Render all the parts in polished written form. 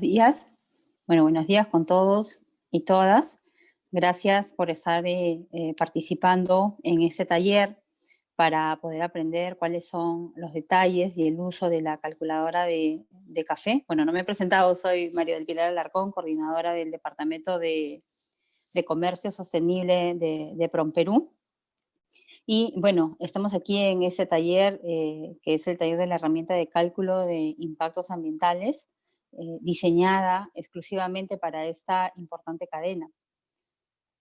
Días. Bueno, buenos días con todos y todas. Gracias por estar participando en este taller para poder aprender cuáles son los detalles y el uso de la calculadora de café. Bueno, no me he presentado, soy María del Pilar Alarcón, coordinadora del Departamento de Comercio Sostenible de PROMPERÚ. Y bueno, estamos aquí en este taller, que es el taller de la herramienta de cálculo de impactos ambientales, diseñada exclusivamente para esta importante cadena.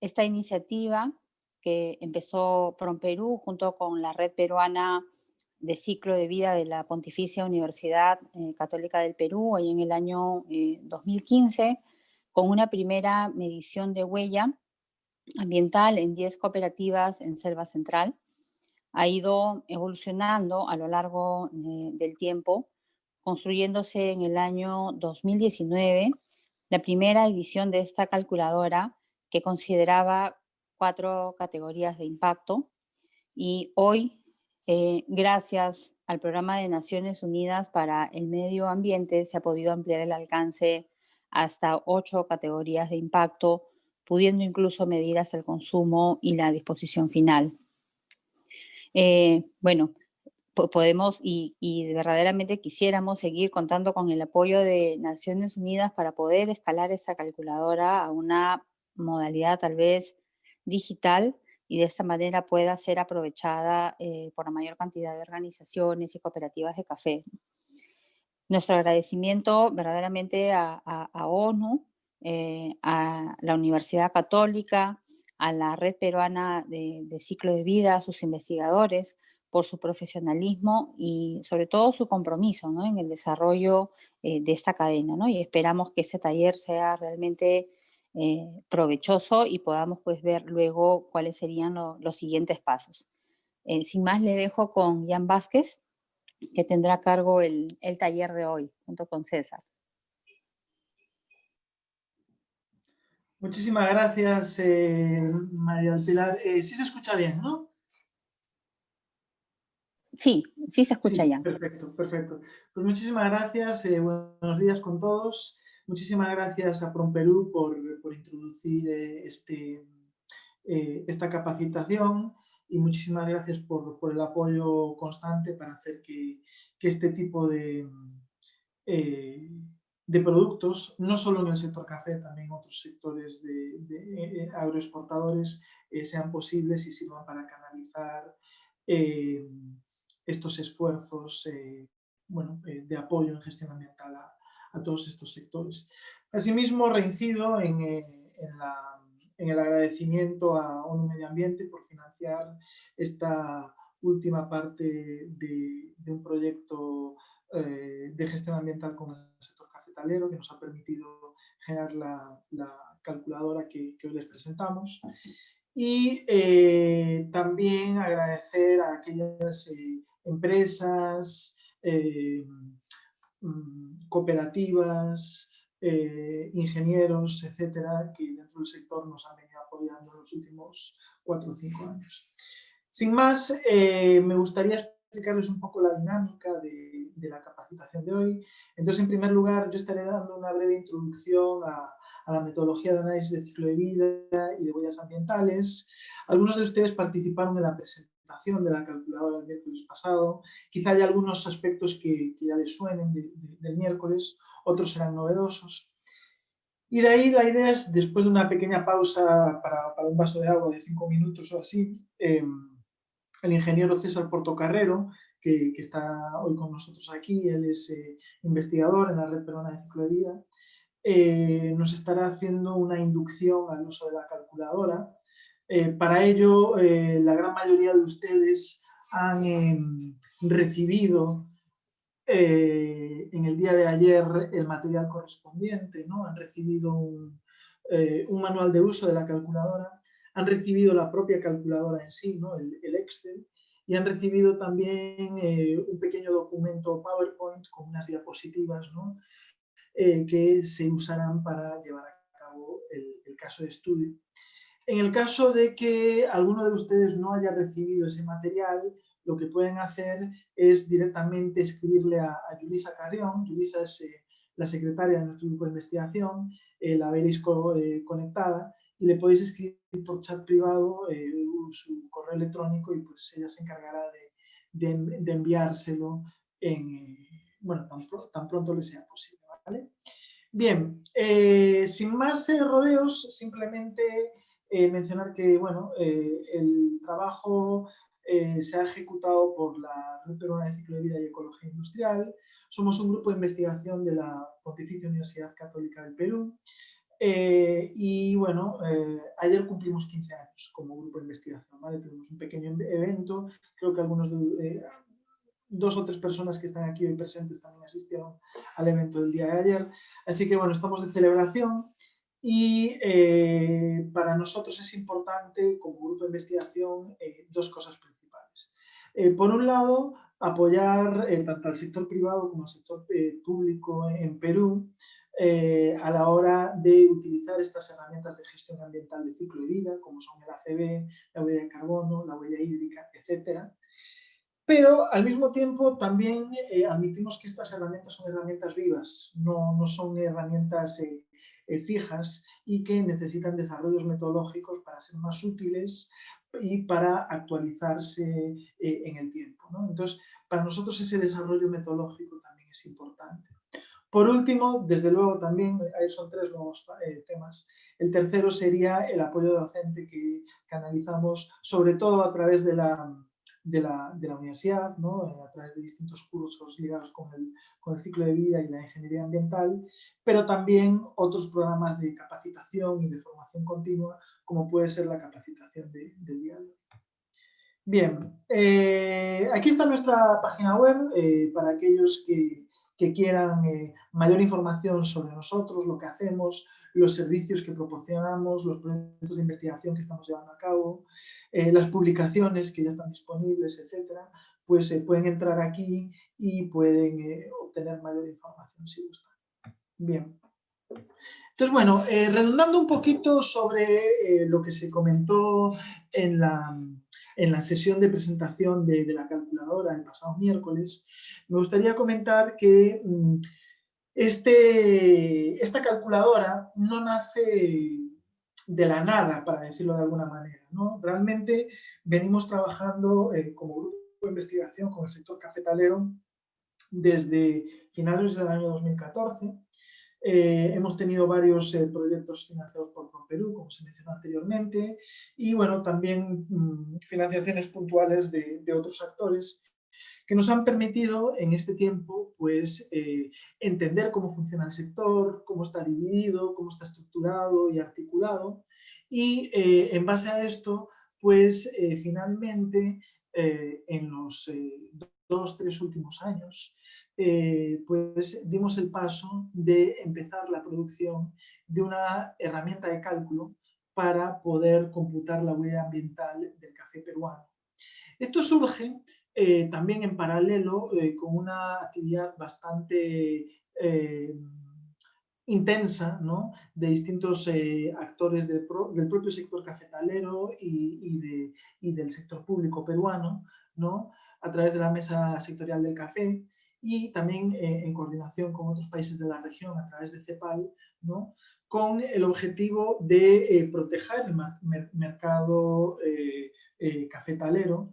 Esta iniciativa que empezó PROMPERÚ junto con la Red Peruana de Ciclo de Vida de la Pontificia Universidad Católica del Perú, ahí en el año 2015, con una primera medición de huella ambiental en 10 cooperativas en Selva Central. Ha ido evolucionando a lo largo del tiempo, construyéndose en el año 2019 la primera edición de esta calculadora que consideraba 4 categorías de impacto, y hoy, gracias al Programa de Naciones Unidas para el Medio Ambiente, se ha podido ampliar el alcance hasta 8 categorías de impacto, pudiendo incluso medir hasta el consumo y la disposición final. Bueno, podemos y verdaderamente quisiéramos seguir contando con el apoyo de Naciones Unidas para poder escalar esa calculadora a una modalidad tal vez digital, y de esta manera pueda ser aprovechada por la mayor cantidad de organizaciones y cooperativas de café. Nuestro agradecimiento verdaderamente a ONU, a la Universidad Católica, a la Red Peruana de Ciclo de Vida, a sus investigadores, por su profesionalismo y sobre todo su compromiso, ¿no?, en el desarrollo de esta cadena, ¿no? Y esperamos que este taller sea realmente provechoso y podamos pues ver luego cuáles serían los siguientes pasos. Sin más, le dejo con Jan Vázquez, que tendrá a cargo el taller de hoy, junto con César. Muchísimas gracias, María del Pilar. Sí se escucha bien, ¿no? Sí, sí se escucha Sí, ya. perfecto, perfecto. Pues muchísimas gracias, buenos días con todos. Muchísimas gracias a PROMPERÚ por introducir esta capacitación, y muchísimas gracias por el apoyo constante para hacer que este tipo de productos, no solo en el sector café, también en otros sectores de agroexportadores, sean posibles y sirvan para canalizar estos esfuerzos de apoyo en gestión ambiental a todos estos sectores. Asimismo, reincido en el agradecimiento a ONU Medio Ambiente por financiar esta última parte de un proyecto de gestión ambiental con el sector cafetalero, que nos ha permitido generar la calculadora que hoy les presentamos. Y también agradecer a aquellas empresas, cooperativas, ingenieros, etcétera, que dentro del sector nos han venido apoyando en los últimos 4 o 5 años. Sin más, me gustaría explicarles un poco la dinámica de la capacitación de hoy. Entonces, en primer lugar, yo estaré dando una breve introducción a la metodología de análisis de ciclo de vida y de huellas ambientales. Algunos de ustedes participaron en la presentación de la calculadora el miércoles pasado. Quizá haya algunos aspectos que ya les suenen del miércoles, otros serán novedosos. Y de ahí la idea es, después de una pequeña pausa para un vaso de agua de 5 minutos o así, el ingeniero César Portocarrero, que está hoy con nosotros aquí, él es investigador en la Red Peruana de Ciclo de Vida, nos estará haciendo una inducción al uso de la calculadora. Para ello, la gran mayoría de ustedes han recibido en el día de ayer el material correspondiente, ¿no? Han recibido un manual de uso de la calculadora, han recibido la propia calculadora en sí, ¿no?, el Excel, y han recibido también un pequeño documento PowerPoint con unas diapositivas, ¿no?, que se usarán para llevar a cabo el caso de estudio. En el caso de que alguno de ustedes no haya recibido ese material, lo que pueden hacer es directamente escribirle a Yulisa Carrión. Yulisa es la secretaria de nuestro grupo de investigación, la veréis conectada y le podéis escribir por chat privado su correo electrónico y pues ella se encargará de enviárselo bueno, tan pronto le sea posible, ¿vale? Bien, sin más rodeos, simplemente mencionar que bueno, el trabajo se ha ejecutado por la Red Peruana de Ciclo de Vida y Ecología Industrial. Somos un grupo de investigación de la Pontificia Universidad Católica del Perú. Y bueno, ayer cumplimos 15 años como grupo de investigación, ¿vale? Tuvimos un pequeño evento, creo que algunos dos o tres personas que están aquí hoy presentes también asistieron al evento del día de ayer. Así que bueno, estamos de celebración y para nosotros es importante como grupo de investigación dos cosas principales. Por un lado, apoyar tanto al sector privado como al sector público en Perú a la hora de utilizar estas herramientas de gestión ambiental de ciclo de vida, como son el ACB, la huella de carbono, la huella hídrica, etcétera. Pero al mismo tiempo también admitimos que estas herramientas son herramientas vivas, no son herramientas fijas y que necesitan desarrollos metodológicos para ser más útiles y para actualizarse en el tiempo, ¿no? Entonces, para nosotros ese desarrollo metodológico también es importante. Por último, desde luego también, son tres nuevos temas. El tercero sería el apoyo docente que analizamos, sobre todo a través de la universidad, ¿no? A través de distintos cursos ligados con el ciclo de vida y la ingeniería ambiental, pero también otros programas de capacitación y de formación continua, como puede ser la capacitación del día de hoy. Bien, aquí está nuestra página web para aquellos que quieran mayor información sobre nosotros, lo que hacemos, los servicios que proporcionamos, los proyectos de investigación que estamos llevando a cabo, las publicaciones que ya están disponibles, etcétera, pues pueden entrar aquí y pueden obtener mayor información si gustan. Bien. Entonces, bueno, redundando un poquito sobre lo que se comentó en la sesión de presentación de la calculadora el pasado miércoles, me gustaría comentar que esta calculadora no nace de la nada, para decirlo de alguna manera, ¿no? Realmente venimos trabajando como grupo de investigación con el sector cafetalero desde finales del año 2014. Hemos tenido varios proyectos financiados por PROPERÚ, como se mencionó anteriormente, y bueno, también financiaciones puntuales de otros actores que nos han permitido en este tiempo pues, entender cómo funciona el sector, cómo está dividido, cómo está estructurado y articulado, y en base a esto, pues finalmente en los 2-3 últimos años, pues dimos el paso de empezar la producción de una herramienta de cálculo para poder computar la huella ambiental del café peruano. Esto surge también en paralelo con una actividad bastante intensa, ¿no? De distintos actores del propio sector cafetalero y del sector público peruano, ¿no? A través de la Mesa Sectorial del Café y también en coordinación con otros países de la región a través de CEPAL, ¿no? Con el objetivo de proteger el mercado cafetalero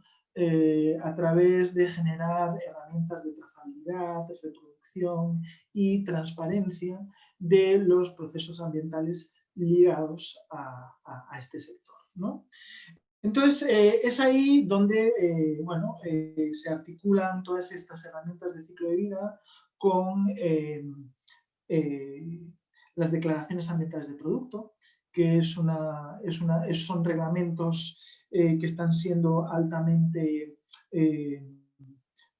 a través de generar herramientas de trazabilidad, de reproducción y transparencia de los procesos ambientales ligados a este sector, ¿no? Entonces, es ahí donde bueno, se articulan todas estas herramientas de ciclo de vida con las declaraciones ambientales de producto, que son reglamentos que están siendo altamente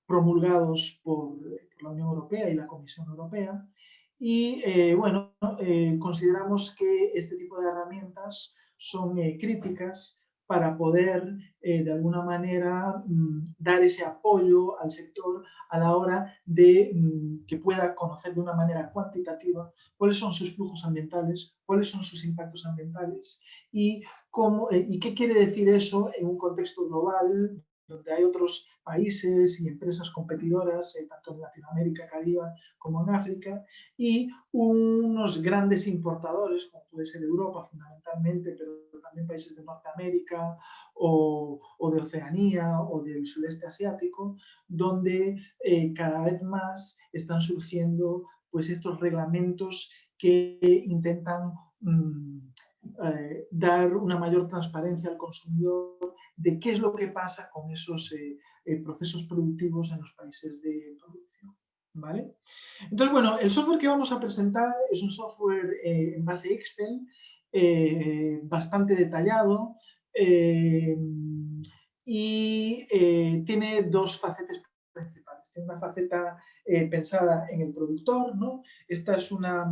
promulgados por la Unión Europea y la Comisión Europea. Y bueno, consideramos que este tipo de herramientas son críticas para poder de alguna manera dar ese apoyo al sector a la hora de que pueda conocer de una manera cuantitativa cuáles son sus flujos ambientales, cuáles son sus impactos ambientales y qué quiere decir eso en un contexto global donde hay otros países y empresas competidoras, tanto en Latinoamérica, Caribe, como en África, y unos grandes importadores, como puede ser Europa fundamentalmente, pero también países de Norteamérica o de Oceanía o del sudeste asiático, donde cada vez más están surgiendo pues, estos reglamentos que intentan dar una mayor transparencia al consumidor de qué es lo que pasa con esos procesos productivos en los países de producción. ¿Vale? Entonces, bueno, el software que vamos a presentar es un software en base Excel, bastante detallado, y tiene dos facetas principales. Tiene una faceta pensada en el productor, ¿no? Esta es una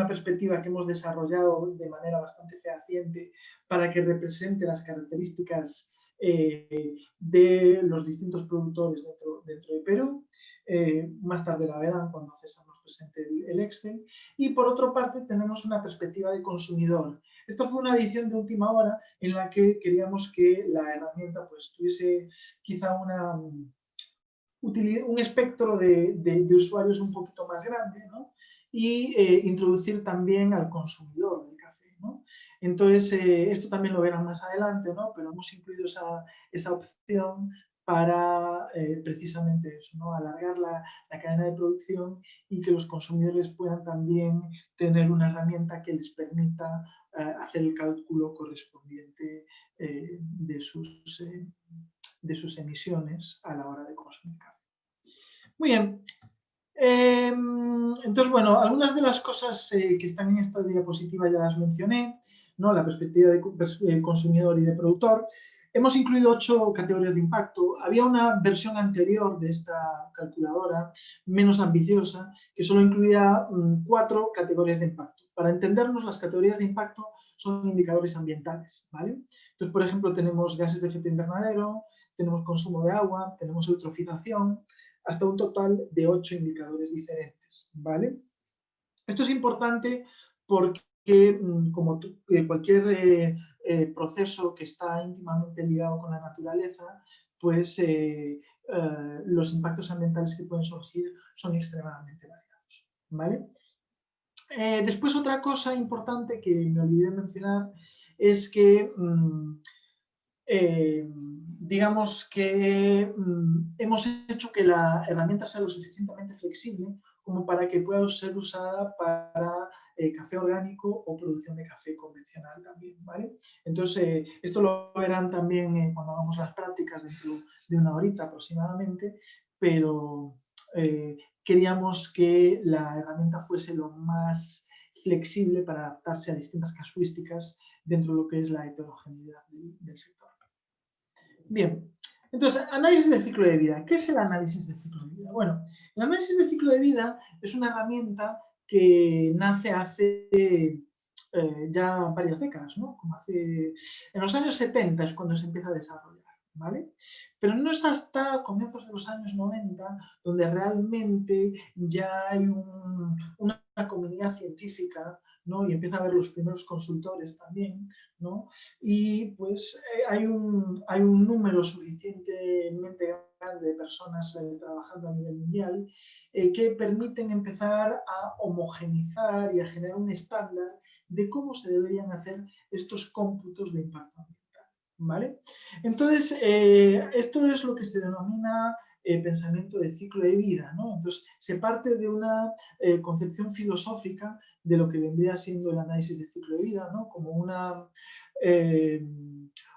perspectiva que hemos desarrollado de manera bastante fehaciente para que represente las características de los distintos productores dentro de Perú. Más tarde la verán cuando César nos presente el Excel. Y por otra parte tenemos una perspectiva de consumidor. Esta fue una edición de última hora en la que queríamos que la herramienta pues, tuviese quizá un espectro de usuarios un poquito más grande, ¿no? Y introducir también al consumidor del café, ¿no? Entonces, esto también lo verán más adelante, ¿no? Pero hemos incluido esa opción para precisamente eso, ¿no? Alargar la cadena de producción y que los consumidores puedan también tener una herramienta que les permita hacer el cálculo correspondiente de sus emisiones a la hora de consumir café. Muy bien. Entonces, bueno, algunas de las cosas que están en esta diapositiva ya las mencioné, ¿no? La perspectiva de consumidor y de productor. Hemos incluido 8 categorías de impacto. Había una versión anterior de esta calculadora, menos ambiciosa, que solo incluía 4 categorías de impacto. Para entendernos, las categorías de impacto son indicadores ambientales, ¿vale? Entonces, por ejemplo, tenemos gases de efecto invernadero, tenemos consumo de agua, tenemos eutrofización, hasta un total de 8 indicadores diferentes, ¿vale? Esto es importante porque, como cualquier proceso que está íntimamente ligado con la naturaleza, pues los impactos ambientales que pueden surgir son extremadamente variados, ¿vale? Después, otra cosa importante que me olvidé de mencionar es que digamos que hemos hecho que la herramienta sea lo suficientemente flexible como para que pueda ser usada para café orgánico o producción de café convencional también, ¿vale? Entonces, esto lo verán también cuando hagamos las prácticas dentro de una horita aproximadamente, pero queríamos que la herramienta fuese lo más flexible para adaptarse a distintas casuísticas dentro de lo que es la heterogeneidad del sector. Bien, entonces, análisis de ciclo de vida. ¿Qué es el análisis de ciclo de vida? Bueno, el análisis de ciclo de vida es una herramienta que nace hace ya varias décadas, ¿no? En los años 70 es cuando se empieza a desarrollar, ¿vale? Pero no es hasta comienzos de los años 90 donde realmente ya hay una comunidad científica, ¿no? Y empieza a haber los primeros consultores también, ¿no? Y pues hay un número suficientemente grande de personas trabajando a nivel mundial que permiten empezar a homogeneizar y a generar un estándar de cómo se deberían hacer estos cómputos de impacto ambiental, ¿vale? Entonces, esto es lo que se denomina pensamiento de ciclo de vida, ¿no? Entonces, se parte de una concepción filosófica de lo que vendría siendo el análisis de ciclo de vida, ¿no? Como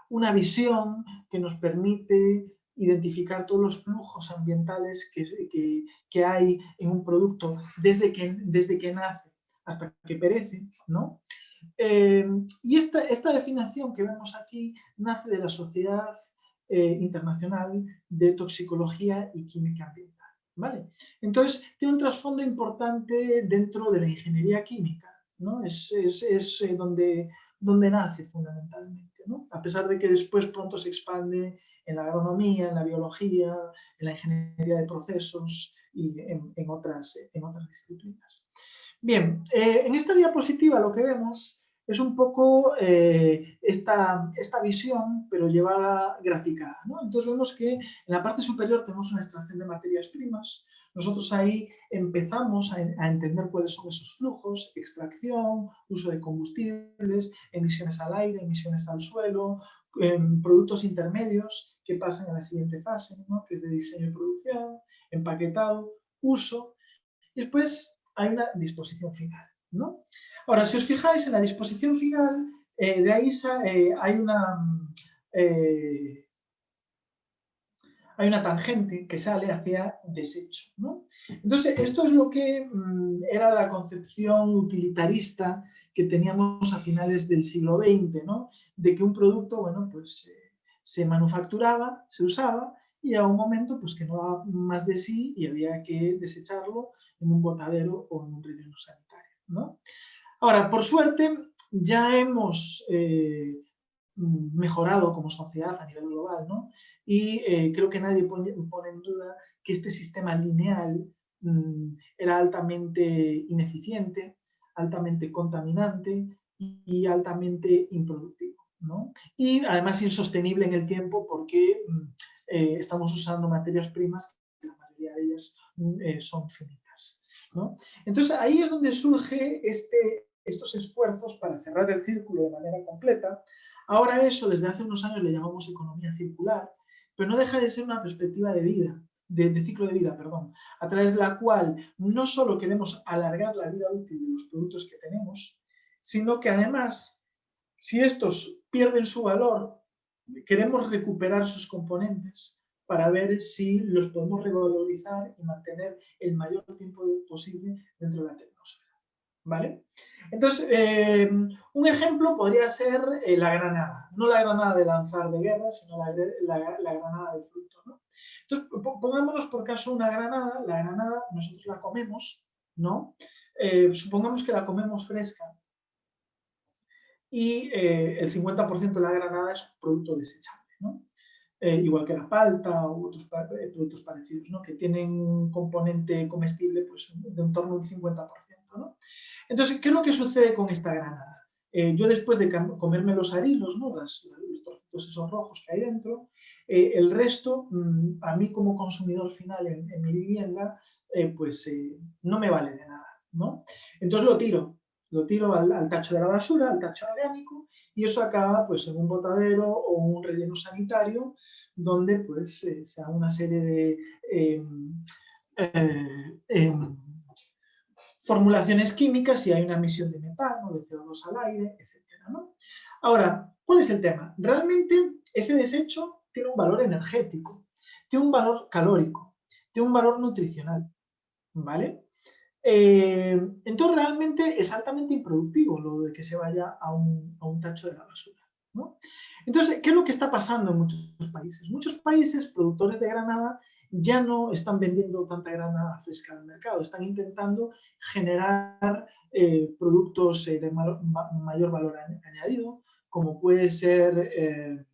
una visión que nos permite identificar todos los flujos ambientales que hay en un producto desde que nace hasta que perece, ¿no? Y esta definición que vemos aquí nace de la Sociedad Internacional de Toxicología y Química Ambiental, ¿vale? Entonces, tiene un trasfondo importante dentro de la ingeniería química, ¿no? Es donde nace fundamentalmente, ¿no? A pesar de que después pronto se expande en la agronomía, en la biología, en la ingeniería de procesos y en otras disciplinas. Bien, en esta diapositiva lo que vemos es un poco esta visión, pero llevada graficada, ¿no? Entonces vemos que en la parte superior tenemos una extracción de materias primas. Nosotros ahí empezamos a entender cuáles son esos flujos: extracción, uso de combustibles, emisiones al aire, emisiones al suelo, productos intermedios que pasan a la siguiente fase, ¿no? Que es de diseño y producción, empaquetado, uso, y después hay una disposición final, ¿no? Ahora, si os fijáis en la disposición final, de ahí eh, hay una tangente que sale hacia desecho, ¿no? Entonces, esto es lo que era la concepción utilitarista que teníamos a finales del siglo XX, ¿no? De que un producto, bueno, pues se manufacturaba, se usaba, y a un momento pues que no daba más de sí y había que desecharlo en un botadero o en un relleno sanitario, ¿no? Ahora, por suerte, ya hemos mejorado como sociedad a nivel global, ¿no? Y creo que nadie pone en duda que este sistema lineal era altamente ineficiente, altamente contaminante y altamente improductivo, ¿no? Y además insostenible en el tiempo, porque estamos usando materias primas que la mayoría de ellas son finitas, ¿no? Entonces ahí es donde surge estos esfuerzos para cerrar el círculo de manera completa. Ahora eso, desde hace unos años, le llamamos economía circular, pero no deja de ser una perspectiva de vida, de ciclo de vida, perdón, a través de la cual no solo queremos alargar la vida útil de los productos que tenemos, sino que además, si estos pierden su valor, queremos recuperar sus componentes para ver si los podemos revalorizar y mantener el mayor tiempo posible dentro de la tecnosfera, ¿vale? Entonces, un ejemplo podría ser la granada, no la granada de lanzar de guerra, sino la granada de fruto, ¿no? Entonces, pongámonos por caso una granada. La granada nosotros la comemos, ¿no? Supongamos que la comemos fresca y el 50% de la granada es producto desechable, ¿no? Igual que la palta u otros productos parecidos, ¿no? Que tienen un componente comestible pues, de en torno a un 50%, ¿no? Entonces, ¿qué es lo que sucede con esta granada? Yo, después de comerme los arilos, ¿no? Los trocitos esos rojos que hay dentro, el resto, a mí como consumidor final en mi vivienda, pues no me vale de nada, ¿no? Entonces lo tiro al tacho de la basura, al tacho orgánico, y eso acaba pues en un botadero o un relleno sanitario, donde pues se da una serie de formulaciones químicas y hay una emisión de metano, de CO2 al aire, etcétera, ¿no? Ahora, ¿cuál es el tema? Realmente ese desecho tiene un valor energético, tiene un valor calórico, tiene un valor nutricional, ¿vale? Entonces realmente es altamente improductivo lo de que se vaya a un tacho de la basura, ¿no? Entonces, ¿qué es lo que está pasando en muchos países? Muchos países productores de granada ya no están vendiendo tanta granada fresca al mercado, están intentando generar productos de mayor valor añadido, como puede ser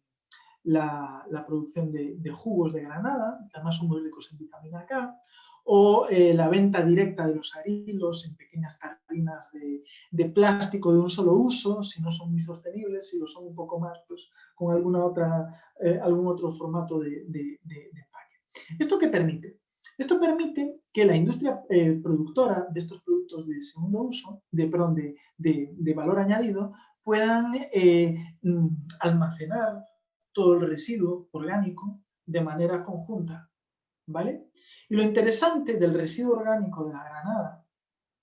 la producción de jugos de granada, que además son muy ricos en vitamina K, o la venta directa de los arilos en pequeñas tarrinas de plástico de un solo uso, si no son muy sostenibles, si lo son un poco más, pues con algún otro formato de empaque. ¿Esto qué permite? Esto permite que la industria productora de estos productos de segundo uso, de valor añadido, puedan almacenar todo el residuo orgánico de manera conjunta, ¿vale? Y lo interesante del residuo orgánico de la granada,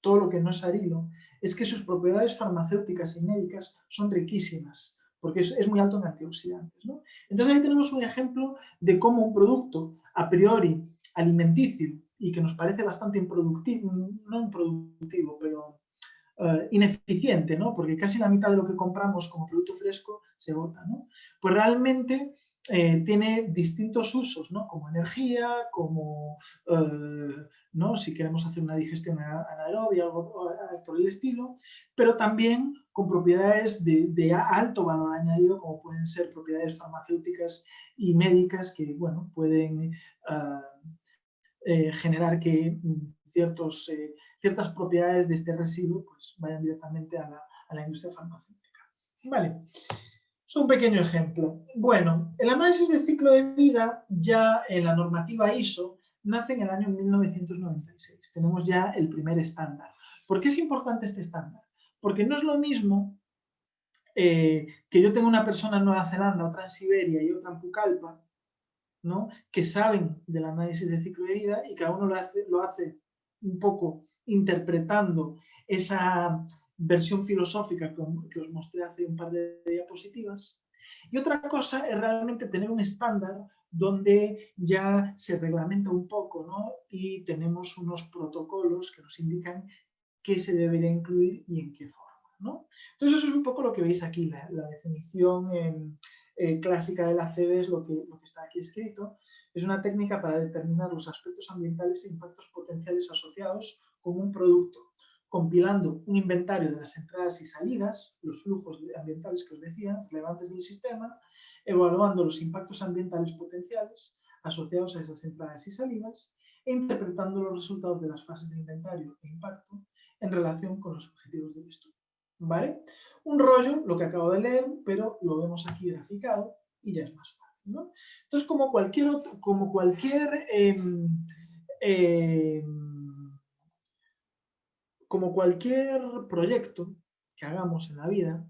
todo lo que no es arilo, es que sus propiedades farmacéuticas y médicas son riquísimas, porque es muy alto en antioxidantes, ¿no? Entonces ahí tenemos un ejemplo de cómo un producto a priori alimenticio y que nos parece bastante improductivo, no improductivo, pero ineficiente, ¿no? Porque casi la mitad de lo que compramos como producto fresco se bota, ¿no? Pues realmente tiene distintos usos, ¿no? Como energía, como, ¿no? Si queremos hacer una digestión anaerobia, algo por el estilo, pero también con propiedades de alto valor añadido, como pueden ser propiedades farmacéuticas y médicas que, bueno, pueden generar que ciertas propiedades de este residuo pues, vayan directamente a a la industria farmacéutica. Vale, es un pequeño ejemplo. Bueno, el análisis de ciclo de vida ya en la normativa ISO nace en el año 1996. Tenemos ya el primer estándar. ¿Por qué es importante este estándar? Porque no es lo mismo que yo tenga una persona en Nueva Zelanda, otra en Siberia y otra en Pucallpa, ¿no?, que saben del análisis de ciclo de vida y cada uno lo hace un poco interpretando esa versión filosófica que os mostré hace un par de diapositivas. Y otra cosa es realmente tener un estándar donde ya se reglamenta un poco, ¿no?, y tenemos unos protocolos que nos indican qué se debería incluir y en qué forma, ¿no? Entonces eso es un poco lo que veis aquí, la definición clásica del ACB es lo que está aquí escrito. Es una técnica para determinar los aspectos ambientales e impactos potenciales asociados con un producto, compilando un inventario de las entradas y salidas, los flujos ambientales que os decía, relevantes del sistema, evaluando los impactos ambientales potenciales asociados a esas entradas y salidas e interpretando los resultados de las fases de inventario e impacto en relación con los objetivos del estudio. ¿Vale? Un rollo, lo que acabo de leer, pero lo vemos aquí graficado y ya es más fácil, ¿no? Entonces, como cualquier proyecto que hagamos en la vida,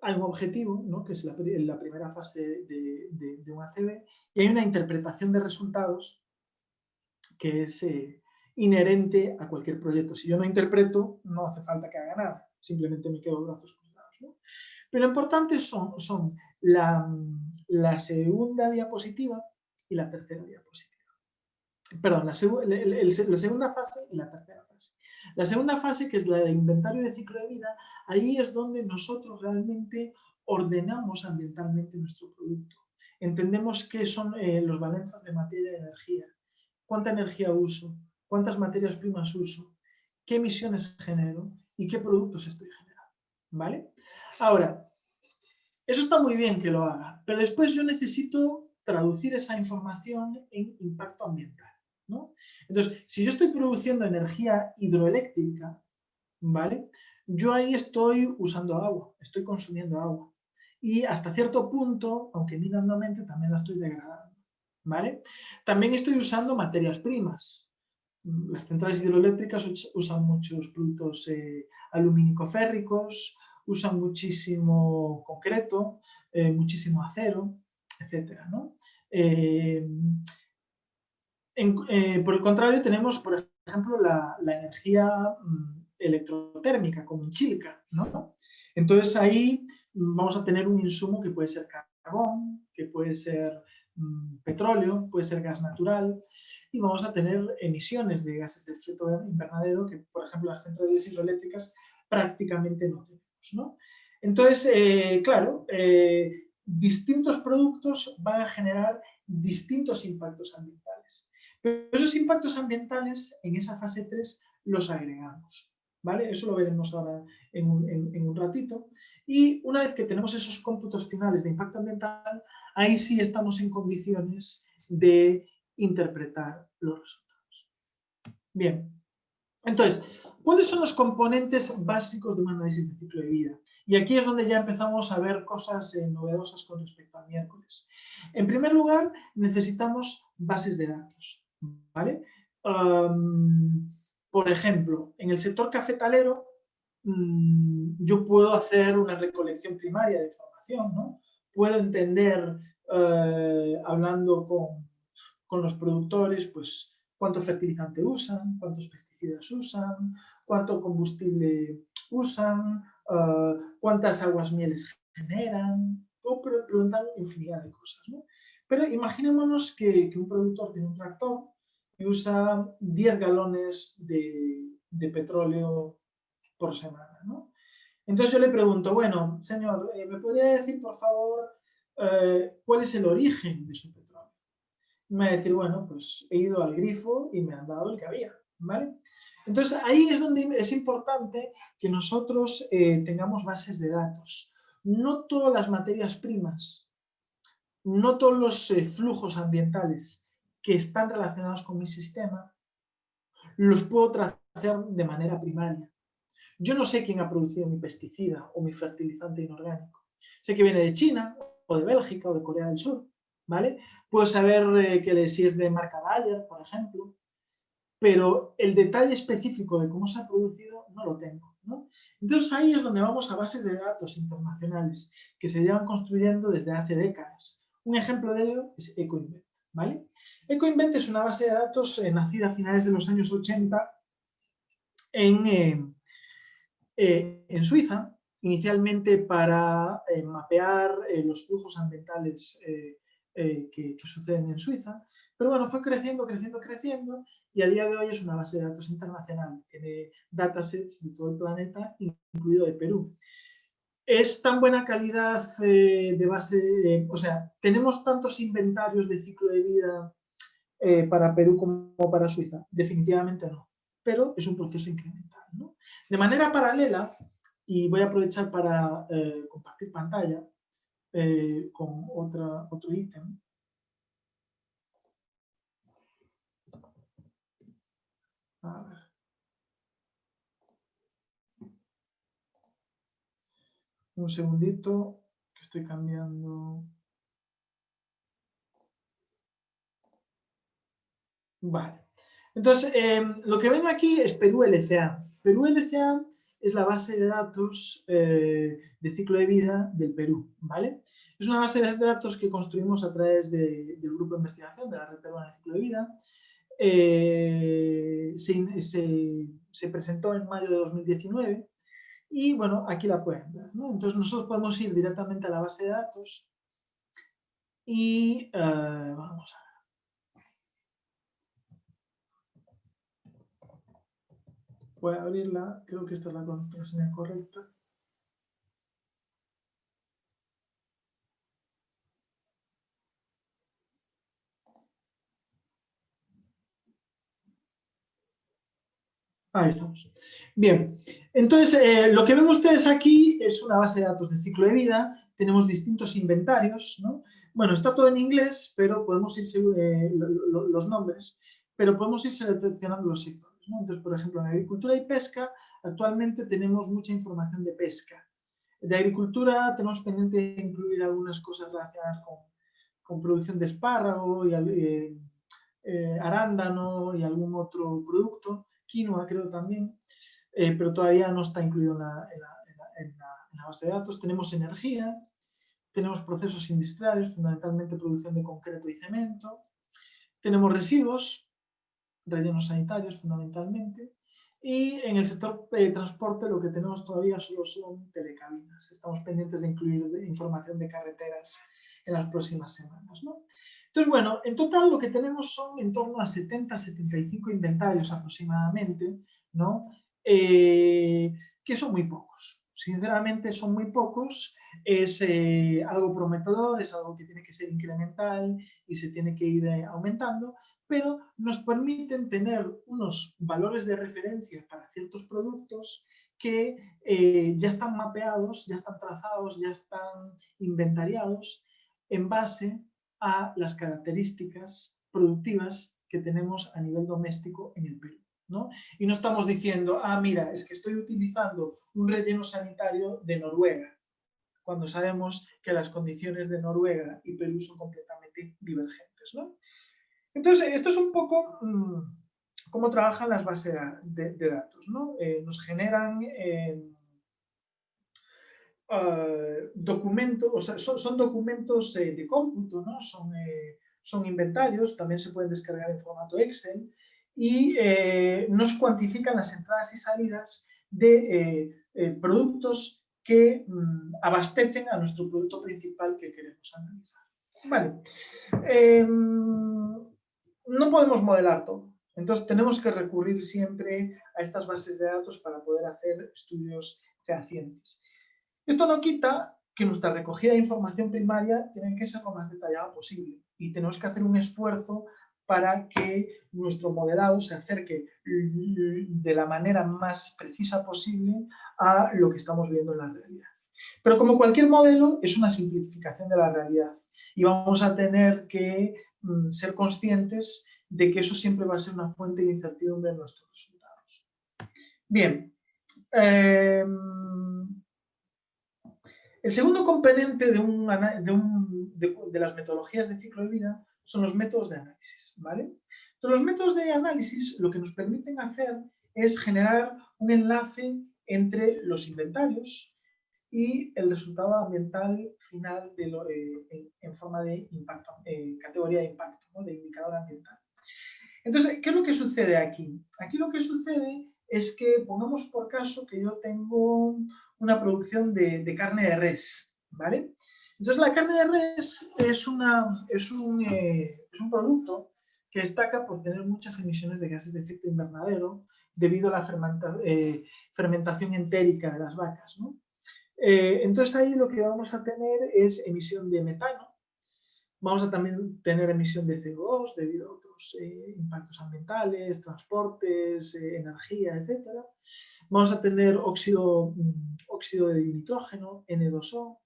hay un objetivo, ¿no?, que es la primera fase de un ACB, y hay una interpretación de resultados que es inherente a cualquier proyecto. Si yo no interpreto, no hace falta que haga nada, simplemente me quedo brazos cruzados, ¿no? Pero lo importante son la segunda diapositiva y la tercera diapositiva. Perdón, la segunda fase y la tercera fase. La segunda fase, que es la de inventario de ciclo de vida, ahí es donde nosotros realmente ordenamos ambientalmente nuestro producto. Entendemos qué son los balances de materia y energía, cuánta energía uso, cuántas materias primas uso, qué emisiones genero y qué productos estoy generando, ¿vale? Ahora, eso está muy bien que lo haga, pero después yo necesito traducir esa información en impacto ambiental, ¿no? Entonces, si yo estoy produciendo energía hidroeléctrica, ¿vale?, yo ahí estoy usando agua, estoy consumiendo agua. Y hasta cierto punto, aunque minimamente, también la estoy degradando, ¿vale? También estoy usando materias primas. Las centrales hidroeléctricas usan muchos productos alumínico-férricos, usan muchísimo concreto, muchísimo acero, etcétera, ¿no? Por el contrario, tenemos, por ejemplo, la energía electrotérmica, como en Chilca, ¿no? Entonces ahí vamos a tener un insumo que puede ser carbón, que puede ser petróleo, puede ser gas natural, y vamos a tener emisiones de gases de efecto invernadero que, por ejemplo, las centrales hidroeléctricas prácticamente no tenemos, ¿no? Entonces, claro, distintos productos van a generar distintos impactos ambientales. Pero esos impactos ambientales, en esa fase 3, los agregamos, ¿vale? Eso lo veremos ahora en un ratito. Y una vez que tenemos esos cómputos finales de impacto ambiental, ahí sí estamos en condiciones de interpretar los resultados. Bien. Entonces, ¿cuáles son los componentes básicos de un análisis de ciclo de vida? Y aquí es donde ya empezamos a ver cosas novedosas con respecto al miércoles. En primer lugar, necesitamos bases de datos, ¿vale? Por ejemplo, en el sector cafetalero, yo puedo hacer una recolección primaria de información, ¿no? Puedo entender, hablando con los productores, pues, cuánto fertilizante usan, cuántos pesticidas usan, cuánto combustible usan, cuántas aguas mieles generan. Puedo preguntar infinidad de cosas, ¿no? Pero imaginémonos que un productor tiene un tractor y usa 10 galones de petróleo por semana, ¿no? Entonces yo le pregunto, bueno, señor, ¿me podría decir, por favor, cuál es el origen de su petróleo? Me va a decir, bueno, pues he ido al grifo y me han dado el que había, ¿vale? Entonces ahí es donde es importante que nosotros tengamos bases de datos. No todas las materias primas, no todos los flujos ambientales que están relacionados con mi sistema los puedo trazar de manera primaria. Yo no sé quién ha producido mi pesticida o mi fertilizante inorgánico. Sé que viene de China, o de Bélgica, o de Corea del Sur, ¿vale? Puedo saber si es de marca Bayer, por ejemplo, pero el detalle específico de cómo se ha producido no lo tengo, ¿no? Entonces ahí es donde vamos a bases de datos internacionales que se llevan construyendo desde hace décadas. Un ejemplo de ello es EcoInvent, ¿vale? EcoInvent es una base de datos nacida a finales de los años 80 en Suiza, inicialmente para mapear los flujos ambientales que suceden en Suiza, pero bueno, fue creciendo y a día de hoy es una base de datos internacional, tiene datasets de todo el planeta, incluido de Perú. Es tan buena calidad de base, o sea, tenemos tantos inventarios de ciclo de vida para Perú como para Suiza, definitivamente no, pero es un proceso incremental, ¿no? De manera paralela, y voy a aprovechar para compartir pantalla con otro ítem. A ver. Un segundito, que estoy cambiando. Vale. Entonces, lo que ven aquí es Perú LCA. Perú LCA es la base de datos de ciclo de vida del Perú, ¿vale? Es una base de datos que construimos a través del grupo de investigación de la Red Peruana de Ciclo de Vida. Se presentó en mayo de 2019 y, bueno, aquí la pueden ver, ¿no? Entonces, nosotros podemos ir directamente a la base de datos y vamos a ver. Voy a abrirla, creo que esta es la contraseña correcta. Ahí estamos. Bien, entonces lo que ven ustedes aquí es una base de datos de ciclo de vida, tenemos distintos inventarios, ¿no? Bueno, está todo en inglés, pero podemos ir los nombres, pero podemos ir seleccionando los sectores, ¿no? Entonces, por ejemplo, en agricultura y pesca, actualmente tenemos mucha información de pesca. De agricultura tenemos pendiente de incluir algunas cosas relacionadas con producción de espárrago y arándano y algún otro producto, quinoa creo también, pero todavía no está incluido en la base de datos. Tenemos energía, tenemos procesos industriales, fundamentalmente producción de concreto y cemento, tenemos residuos, rellenos sanitarios fundamentalmente, y en el sector transporte lo que tenemos todavía solo son telecabinas. Estamos pendientes de incluir información de carreteras en las próximas semanas, ¿no? Entonces, bueno, en total lo que tenemos son en torno a 70-75 inventarios aproximadamente, ¿no? Que son muy pocos. Sinceramente son muy pocos, es algo prometedor, es algo que tiene que ser incremental y se tiene que ir aumentando, pero nos permiten tener unos valores de referencia para ciertos productos que ya están mapeados, ya están trazados, ya están inventariados en base a las características productivas que tenemos a nivel doméstico en el Perú, ¿no? Y no estamos diciendo, mira, es que estoy utilizando un relleno sanitario de Noruega, cuando sabemos que las condiciones de Noruega y Perú son completamente divergentes, ¿no? Entonces, esto es un poco cómo trabajan las bases de datos, ¿no? Nos generan documentos, o sea, son documentos de cómputo, ¿no? Son inventarios, también se pueden descargar en formato Excel y nos cuantifican las entradas y salidas de productos que abastecen a nuestro producto principal que queremos analizar. Vale. No podemos modelar todo. Entonces, tenemos que recurrir siempre a estas bases de datos para poder hacer estudios fehacientes. Esto no quita que nuestra recogida de información primaria tiene que ser lo más detallada posible y tenemos que hacer un esfuerzo para que nuestro modelado se acerque de la manera más precisa posible a lo que estamos viendo en la realidad. Pero como cualquier modelo, es una simplificación de la realidad y vamos a tener que ser conscientes de que eso siempre va a ser una fuente de incertidumbre en nuestros resultados. Bien, El segundo componente de las metodologías de ciclo de vida son los métodos de análisis, ¿vale? Entonces, los métodos de análisis lo que nos permiten hacer es generar un enlace entre los inventarios y el resultado ambiental final en forma de impacto, categoría de impacto, ¿no? De indicador ambiental. Entonces, ¿qué es lo que sucede aquí? Aquí lo que sucede es que, pongamos por caso que yo tengo una producción de carne de res, ¿vale? Entonces, la carne de res es un producto que destaca por tener muchas emisiones de gases de efecto invernadero debido a la fermentación entérica de las vacas, ¿no? Entonces, ahí lo que vamos a tener es emisión de metano. Vamos a también tener emisión de CO2 debido a otros impactos ambientales, transportes, energía, etc. Vamos a tener óxido de nitrógeno, N2O,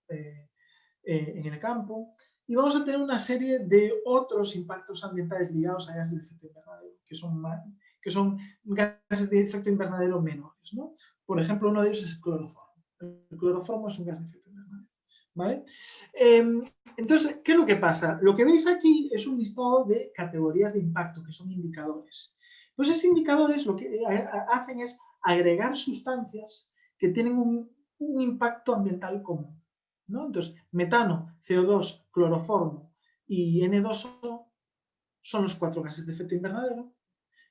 en el campo. Y vamos a tener una serie de otros impactos ambientales ligados a gases de efecto invernadero, que son gases de efecto invernadero menores, ¿no? Por ejemplo, uno de ellos es el cloroformo. El cloroformo es un gas de efecto invernadero, ¿vale? Entonces, ¿qué es lo que pasa? Lo que veis aquí es un listado de categorías de impacto, que son indicadores. Pues esos indicadores lo que hacen es agregar sustancias que tienen un impacto ambiental común, ¿no? Entonces, metano, CO2, cloroformo y N2O son los 4 gases de efecto invernadero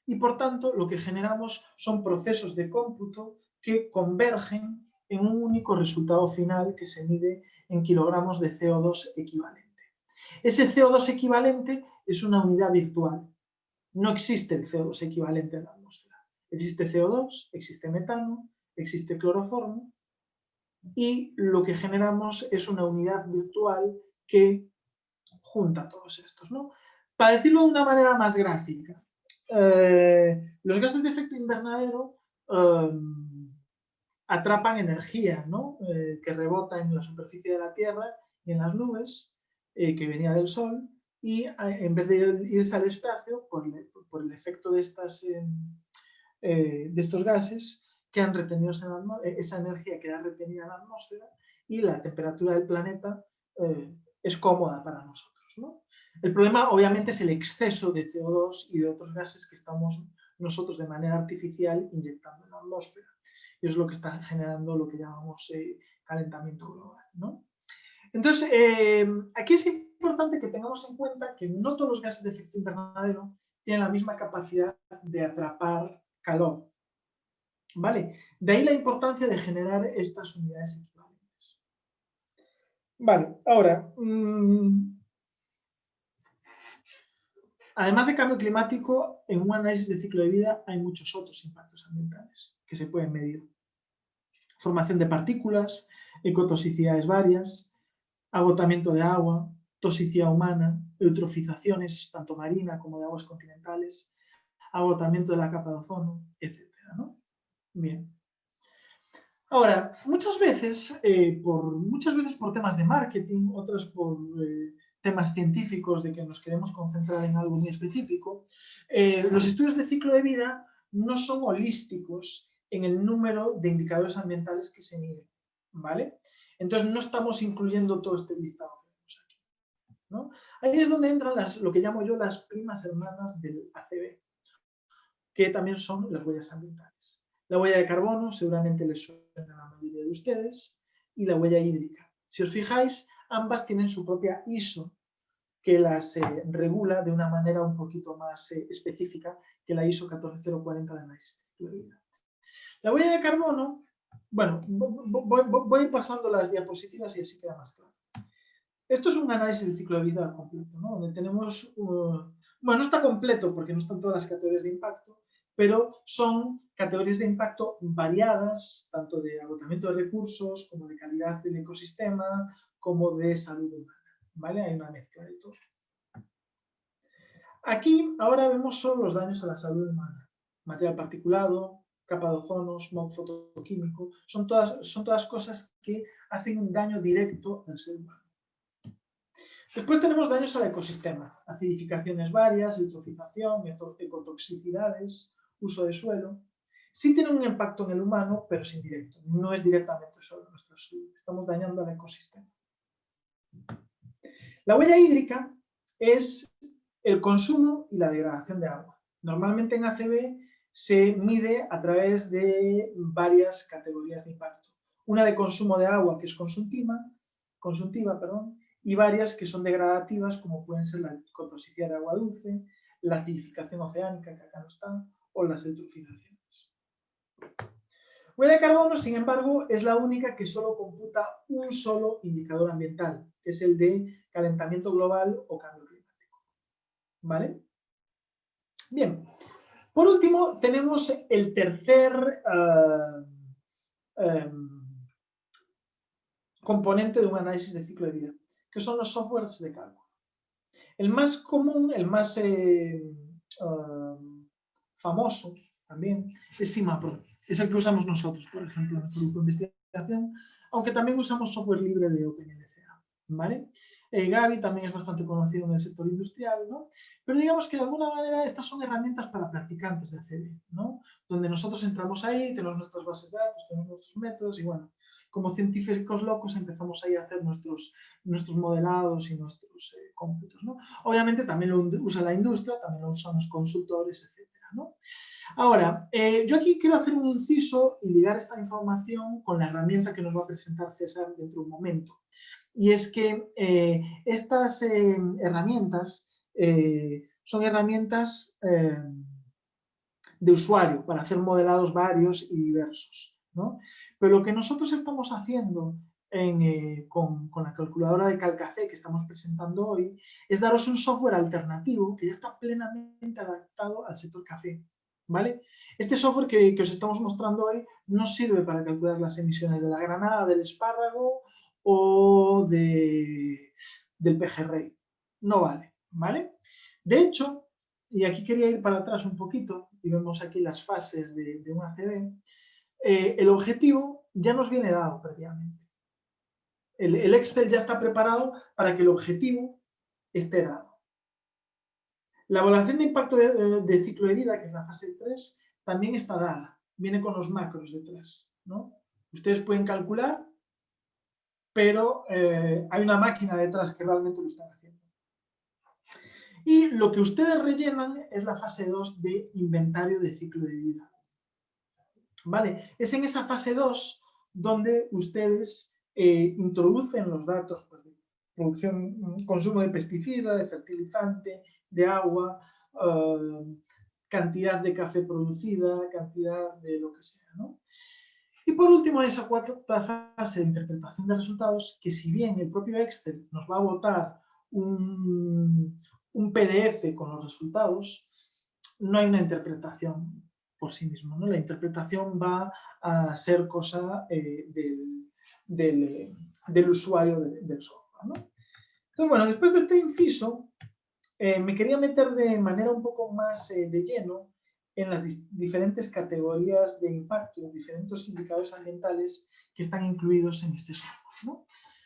y, por tanto, lo que generamos son procesos de cómputo que convergen en un único resultado final que se mide en kilogramos de CO2 equivalente. Ese CO2 equivalente es una unidad virtual. No existe el CO2 equivalente en la atmósfera. Existe CO2, existe metano, existe cloroformo y lo que generamos es una unidad virtual que junta todos estos, ¿no? Para decirlo de una manera más gráfica, los gases de efecto invernadero atrapan energía, ¿no? Que rebota en la superficie de la Tierra y en las nubes, que venía del Sol, y en vez de irse al espacio, por el efecto de estos gases, que han retenido esa energía queda retenida en la atmósfera y la temperatura del planeta es cómoda para nosotros, ¿no? El problema, obviamente, es el exceso de CO2 y de otros gases que estamos nosotros de manera artificial inyectando en la atmósfera. Y eso es lo que está generando lo que llamamos calentamiento global, ¿no? Entonces, aquí es importante que tengamos en cuenta que no todos los gases de efecto invernadero tienen la misma capacidad de atrapar calor, ¿vale? De ahí la importancia de generar estas unidades equivalentes. Vale, ahora, además de cambio climático, en un análisis de ciclo de vida hay muchos otros impactos ambientales que se pueden medir. Formación de partículas, ecotoxicidades varias, agotamiento de agua, toxicidad humana, eutrofizaciones, tanto marina como de aguas continentales, agotamiento de la capa de ozono, etc., ¿no? Bien. Ahora, muchas veces por temas de marketing, otras por temas científicos de que nos queremos concentrar en algo muy específico, los estudios de ciclo de vida no son holísticos en el número de indicadores ambientales que se miden, ¿vale? Entonces no estamos incluyendo todo este listado que vemos aquí, ¿no? Ahí es donde entran lo que llamo yo las primas hermanas del ACB, que también son las huellas ambientales. La huella de carbono seguramente les suena a la mayoría de ustedes, y la huella hídrica. Si os fijáis, ambas tienen su propia ISO, que las regula de una manera un poquito más específica que la ISO 14040 de análisis de ciclo de vida. La huella de carbono, bueno, voy a ir pasando las diapositivas y así queda más claro. Esto es un análisis de ciclo de vida completo, ¿no? Donde tenemos, bueno, no está completo porque no están todas las categorías de impacto, pero son categorías de impacto variadas, tanto de agotamiento de recursos, como de calidad del ecosistema, como de salud humana, ¿vale? Hay una mezcla de todo. Aquí ahora vemos solo los daños a la salud humana. Material particulado, capa de ozono, smog fotoquímico, son todas cosas que hacen un daño directo al ser humano. Después tenemos daños al ecosistema, acidificaciones varias, eutrofización, ecotoxicidades, uso de suelo. Sí tienen un impacto en el humano, pero es indirecto, no es directamente sobre nuestra salud. Estamos dañando al ecosistema. La huella hídrica es el consumo y la degradación de agua. Normalmente en ACB se mide a través de varias categorías de impacto. Una de consumo de agua, que es consuntiva, y varias que son degradativas, como pueden ser la cotoxicidad de agua dulce, la acidificación oceánica, que acá no está, o las eutrofizaciones. Huella de carbono, sin embargo, es la única que solo computa un solo indicador ambiental, que es el de calentamiento global o cambio climático. ¿Vale? Bien. Por último, tenemos el tercer componente de un análisis de ciclo de vida, que son los softwares de cálculo. El más común, el más famoso también es CIMAPRO. Es el que usamos nosotros, por ejemplo, en nuestro grupo de investigación, aunque también usamos software libre de OpenLCA. ¿Vale? Gavi también es bastante conocido en el sector industrial, ¿no? Pero digamos que de alguna manera estas son herramientas para practicantes de ACB, ¿no? Donde nosotros entramos ahí, tenemos nuestras bases de datos, tenemos nuestros métodos y bueno, como científicos locos empezamos ahí a hacer nuestros modelados y nuestros cómputos, ¿no? Obviamente también lo usa la industria, también lo usan los consultores, etcétera, ¿no? Ahora, yo aquí quiero hacer un inciso y ligar esta información con la herramienta que nos va a presentar César dentro de un momento. Y es que estas herramientas son herramientas de usuario para hacer modelados varios y diversos, ¿no? Pero lo que nosotros estamos haciendo con la calculadora de Calcafé que estamos presentando hoy es daros un software alternativo que ya está plenamente adaptado al sector café. ¿Vale? Este software que os estamos mostrando hoy no sirve para calcular las emisiones de la granada, del espárrago o del pejerrey. No vale, ¿vale? De hecho, y aquí quería ir para atrás un poquito, y vemos aquí las fases de un ACB, el objetivo ya nos viene dado previamente. El Excel ya está preparado para que el objetivo esté dado. La evaluación de impacto de ciclo de vida, que es la fase 3, también está dada. Viene con los macros detrás, ¿no? Ustedes pueden calcular, pero hay una máquina detrás que realmente lo está haciendo. Y lo que ustedes rellenan es la fase 2 de inventario de ciclo de vida. ¿Vale? Es en esa fase 2 donde ustedes introducen los datos pues, de producción, consumo de pesticida, de fertilizante, de agua, cantidad de café producida, cantidad de lo que sea, ¿no? Y por último, esa cuarta fase de interpretación de resultados, que si bien el propio Excel nos va a botar un PDF con los resultados, no hay una interpretación por sí mismo, ¿no? La interpretación va a ser cosa del usuario del software, ¿no? Entonces, bueno, después de este inciso, me quería meter de manera un poco más de lleno en las diferentes categorías de impacto, los diferentes indicadores ambientales que están incluidos en este software, ¿no?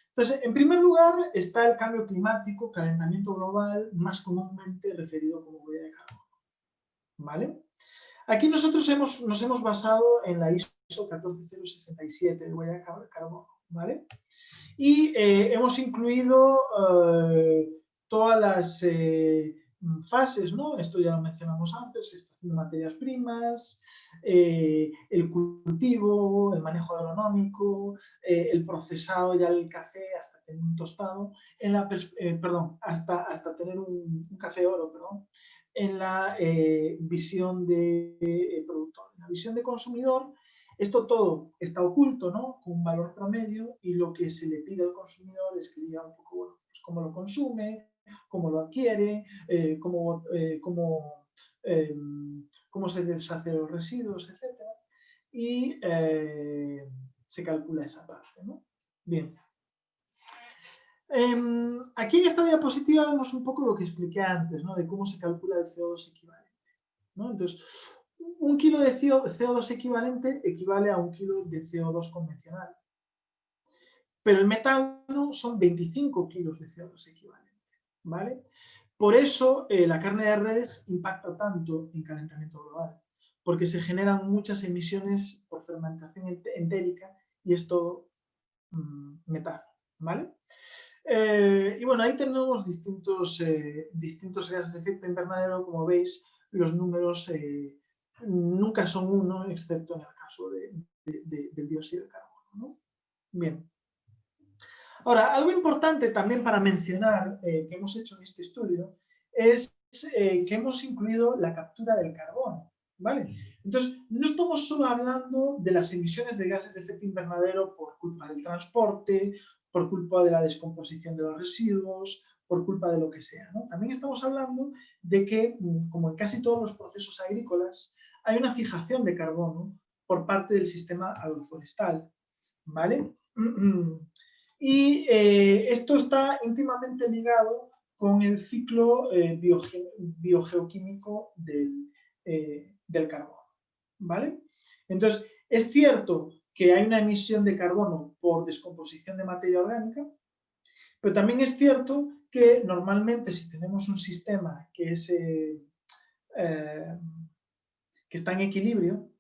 Entonces, en primer lugar está el cambio climático, calentamiento global, más comúnmente referido como huella de carbono, ¿vale? Aquí nosotros nos hemos basado en la ISO 14067 de huella de carbono, ¿vale? Y hemos incluido todas las fases, ¿no? Esto ya lo mencionamos antes, extracción de materias primas, el cultivo, el manejo agronómico, el procesado ya del café hasta tener un tostado, hasta tener un café oro, perdón, en la visión de productor. En la visión de consumidor, esto todo está oculto, ¿no? Con un valor promedio y lo que se le pide al consumidor es que diga un poco, bueno, pues cómo lo consume, cómo lo adquiere, cómo se deshace de los residuos, etc. Y se calcula esa parte, ¿no? Bien. Aquí en esta diapositiva vemos un poco lo que expliqué antes, ¿no? De cómo se calcula el CO2 equivalente, ¿no? Entonces, un kilo de CO2 equivalente equivale a un kilo de CO2 convencional. Pero el metano son 25 kilos de CO2 equivalente, ¿vale? Por eso la carne de res impacta tanto en calentamiento global, porque se generan muchas emisiones por fermentación entérica y es todo metano, ¿vale? Y bueno, ahí tenemos distintos gases de efecto invernadero. Como veis, los números nunca son uno, excepto en el caso del dióxido de carbono, ¿no? Bien. Ahora, algo importante también para mencionar que hemos hecho en este estudio es que hemos incluido la captura del carbono, ¿vale? Entonces, no estamos solo hablando de las emisiones de gases de efecto invernadero por culpa del transporte, por culpa de la descomposición de los residuos, por culpa de lo que sea, ¿no? También estamos hablando de que, como en casi todos los procesos agrícolas, hay una fijación de carbono por parte del sistema agroforestal, ¿vale? Y esto está íntimamente ligado con el ciclo biogeoquímico del carbono, ¿vale? Entonces, es cierto que hay una emisión de carbono por descomposición de materia orgánica, pero también es cierto que normalmente si tenemos un sistema que está en equilibrio,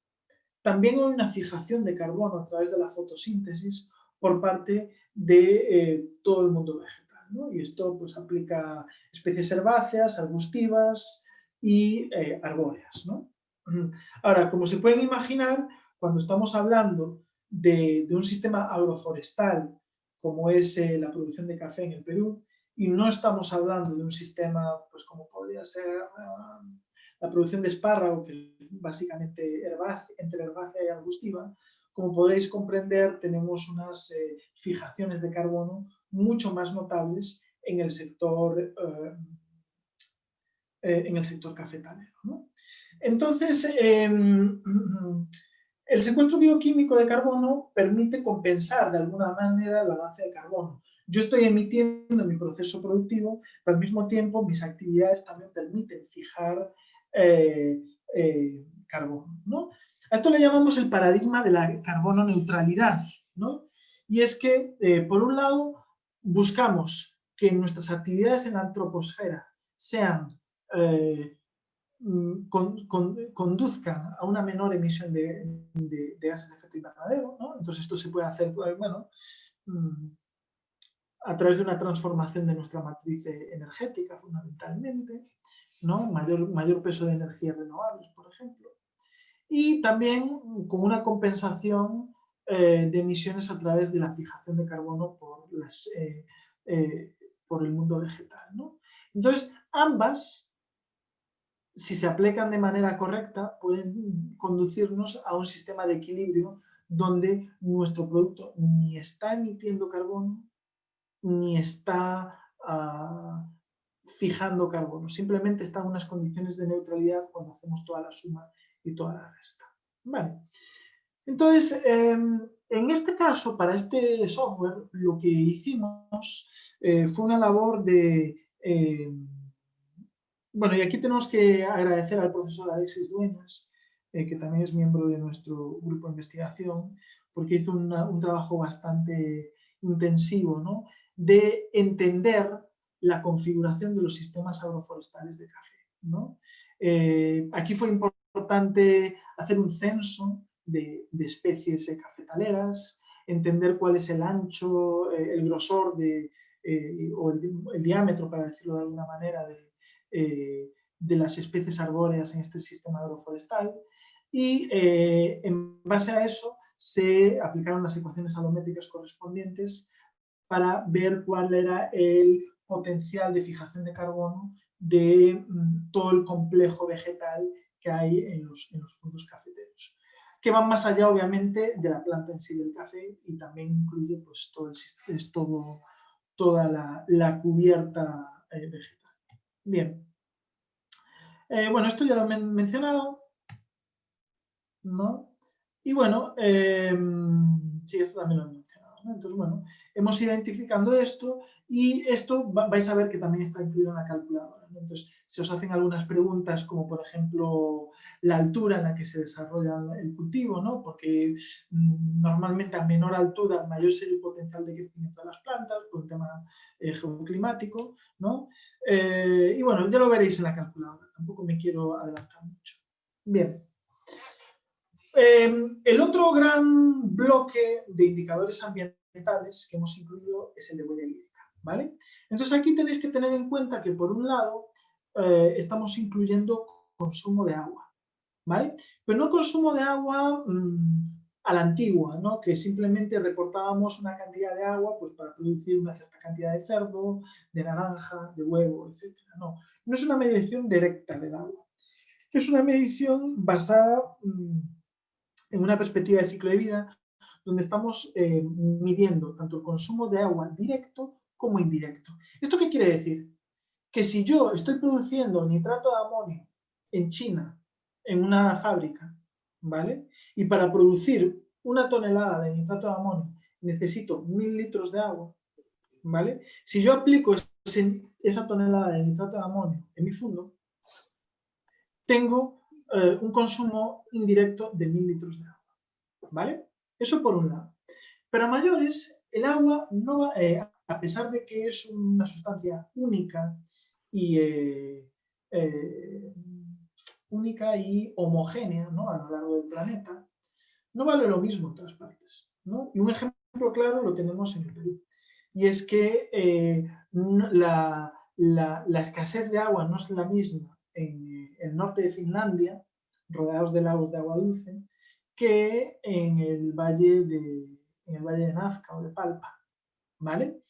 también hay una fijación de carbono a través de la fotosíntesis por parte de todo el mundo vegetal, ¿no? Y esto pues aplica a especies herbáceas, arbustivas y arbóreas, ¿no? Ahora, como se pueden imaginar, cuando estamos hablando de un sistema agroforestal como es la producción de café en el Perú, y no estamos hablando de un sistema pues como podría ser la producción de espárrago, que es básicamente entre herbácea y arbustiva, como podréis comprender, tenemos unas fijaciones de carbono mucho más notables en el sector cafetalero, ¿no? Entonces, el secuestro bioquímico de carbono permite compensar de alguna manera el balance de carbono. Yo estoy emitiendo en mi proceso productivo, pero al mismo tiempo mis actividades también permiten fijar carbono, ¿no? A esto le llamamos el paradigma de la carbono neutralidad, ¿no? Y es que, por un lado, buscamos que nuestras actividades en la antroposfera sean conduzcan a una menor emisión de gases de efecto invernadero, ¿no? Entonces esto se puede hacer, bueno, a través de una transformación de nuestra matriz energética, fundamentalmente, ¿no? Mayor peso de energías renovables, por ejemplo. Y también con una compensación de emisiones a través de la fijación de carbono por el mundo vegetal, ¿no? Entonces, ambas, si se aplican de manera correcta, pueden conducirnos a un sistema de equilibrio donde nuestro producto ni está emitiendo carbono, ni está fijando carbono. Simplemente está en unas condiciones de neutralidad cuando hacemos toda la suma y toda la resta. Vale. Entonces, en este caso, para este software, lo que hicimos fue una labor de... bueno, y aquí tenemos que agradecer al profesor Alexis Dueñas, que también es miembro de nuestro grupo de investigación, porque hizo un trabajo bastante intensivo, ¿no?, de entender la configuración de los sistemas agroforestales de café, ¿no? Aquí fue importante hacer un censo de especies cafetaleras, entender cuál es el ancho, el grosor o el diámetro, para decirlo de alguna manera, de las especies arbóreas en este sistema agroforestal, y en base a eso se aplicaron las ecuaciones salométricas correspondientes para ver cuál era el potencial de fijación de carbono de todo el complejo vegetal que hay en los fondos cafeteros, que van más allá, obviamente, de la planta en sí del café, y también incluye pues, toda la cubierta vegetal. Bien. Bueno, esto ya lo he mencionado, ¿no? Y bueno, sí, esto también lo he mencionado, ¿no? Entonces, bueno, hemos ido identificando esto, y esto vais a ver que también está incluido en la calculadora, ¿no? Entonces, se os hacen algunas preguntas, como por ejemplo la altura en la que se desarrolla el cultivo, ¿no? Porque normalmente a menor altura mayor será el potencial de crecimiento de las plantas por un tema geoclimático, ¿no? Y bueno, ya lo veréis en la calculadora, tampoco me quiero adelantar mucho. Bien. El otro gran bloque de indicadores ambientales que hemos incluido es el de huella hídrica, ¿vale? Entonces aquí tenéis que tener en cuenta que por un lado estamos incluyendo consumo de agua, ¿vale? Pero no consumo de agua a la antigua, ¿no? Que simplemente reportábamos una cantidad de agua pues, para producir una cierta cantidad de cerdo, de naranja, de huevo, etc. No, no es una medición directa del agua. Es una medición basada en una perspectiva de ciclo de vida donde estamos midiendo tanto el consumo de agua directo como indirecto. ¿Esto qué quiere decir? Que si yo estoy produciendo nitrato de amonio en China, en una fábrica, ¿vale? Y para producir una tonelada de nitrato de amonio necesito 1000 litros de agua, ¿vale? Si yo aplico esa tonelada de nitrato de amonio en mi fondo, tengo un consumo indirecto de 1000 litros de agua, ¿vale? Eso por un lado. Pero a mayores, el agua, no va, a pesar de que es una sustancia única y, única y homogénea, ¿no? A lo largo del planeta, no vale lo mismo en todas partes, ¿no? Y un ejemplo claro lo tenemos en el Perú. Y es que la escasez de agua no es la misma en el norte de Finlandia, rodeados de lagos de agua dulce, que en el valle de Nazca o de Palpa, ¿vale?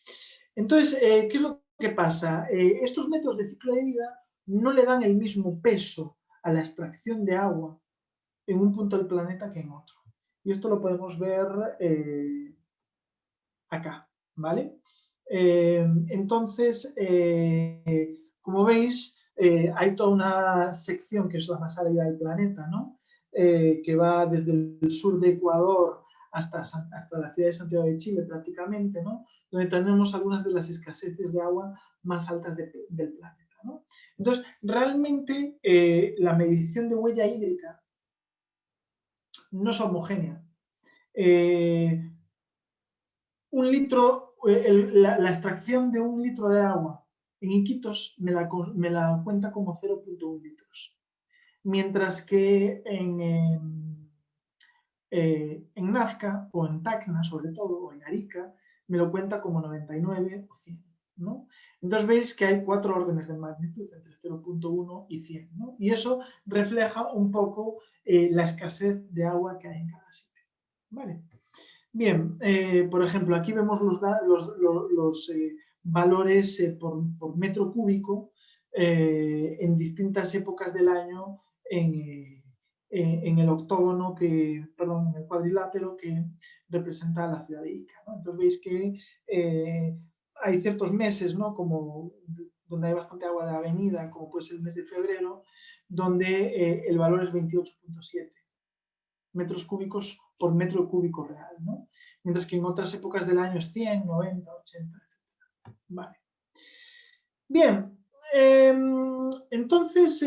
Entonces, ¿qué es lo que pasa? Estos métodos de ciclo de vida no le dan el mismo peso a la extracción de agua en un punto del planeta que en otro. Y esto lo podemos ver acá, ¿vale? Entonces, como veis, hay toda una sección que es la más árida del planeta, ¿no? Que va desde el sur de Ecuador hasta la ciudad de Santiago de Chile prácticamente, ¿no? Donde tenemos algunas de las escaseces de agua más altas del planeta, ¿no? Entonces, realmente la medición de huella hídrica no es homogénea. Un litro, la extracción de un litro de agua en Iquitos me la cuenta como 0,1 litros. Mientras que en Nazca o en Tacna, sobre todo, o en Arica, me lo cuenta como 99 o 100. ¿no? Entonces veis que hay 4 órdenes de magnitud entre 0,1 y 100. ¿no? Y eso refleja un poco la escasez de agua que hay en cada sitio. ¿Vale? Bien, por ejemplo, aquí vemos los valores por metro cúbico en distintas épocas del año en el octógono, perdón, en el cuadrilátero que representa la ciudad de Ica. ¿no? Entonces veis que hay ciertos meses, ¿no? Como donde hay bastante agua de avenida, como puede ser el mes de febrero, donde el valor es 28,7 metros cúbicos por metro cúbico real, ¿no? Mientras que en otras épocas del año es 100, 90, 80, etc. Vale. Bien, entonces,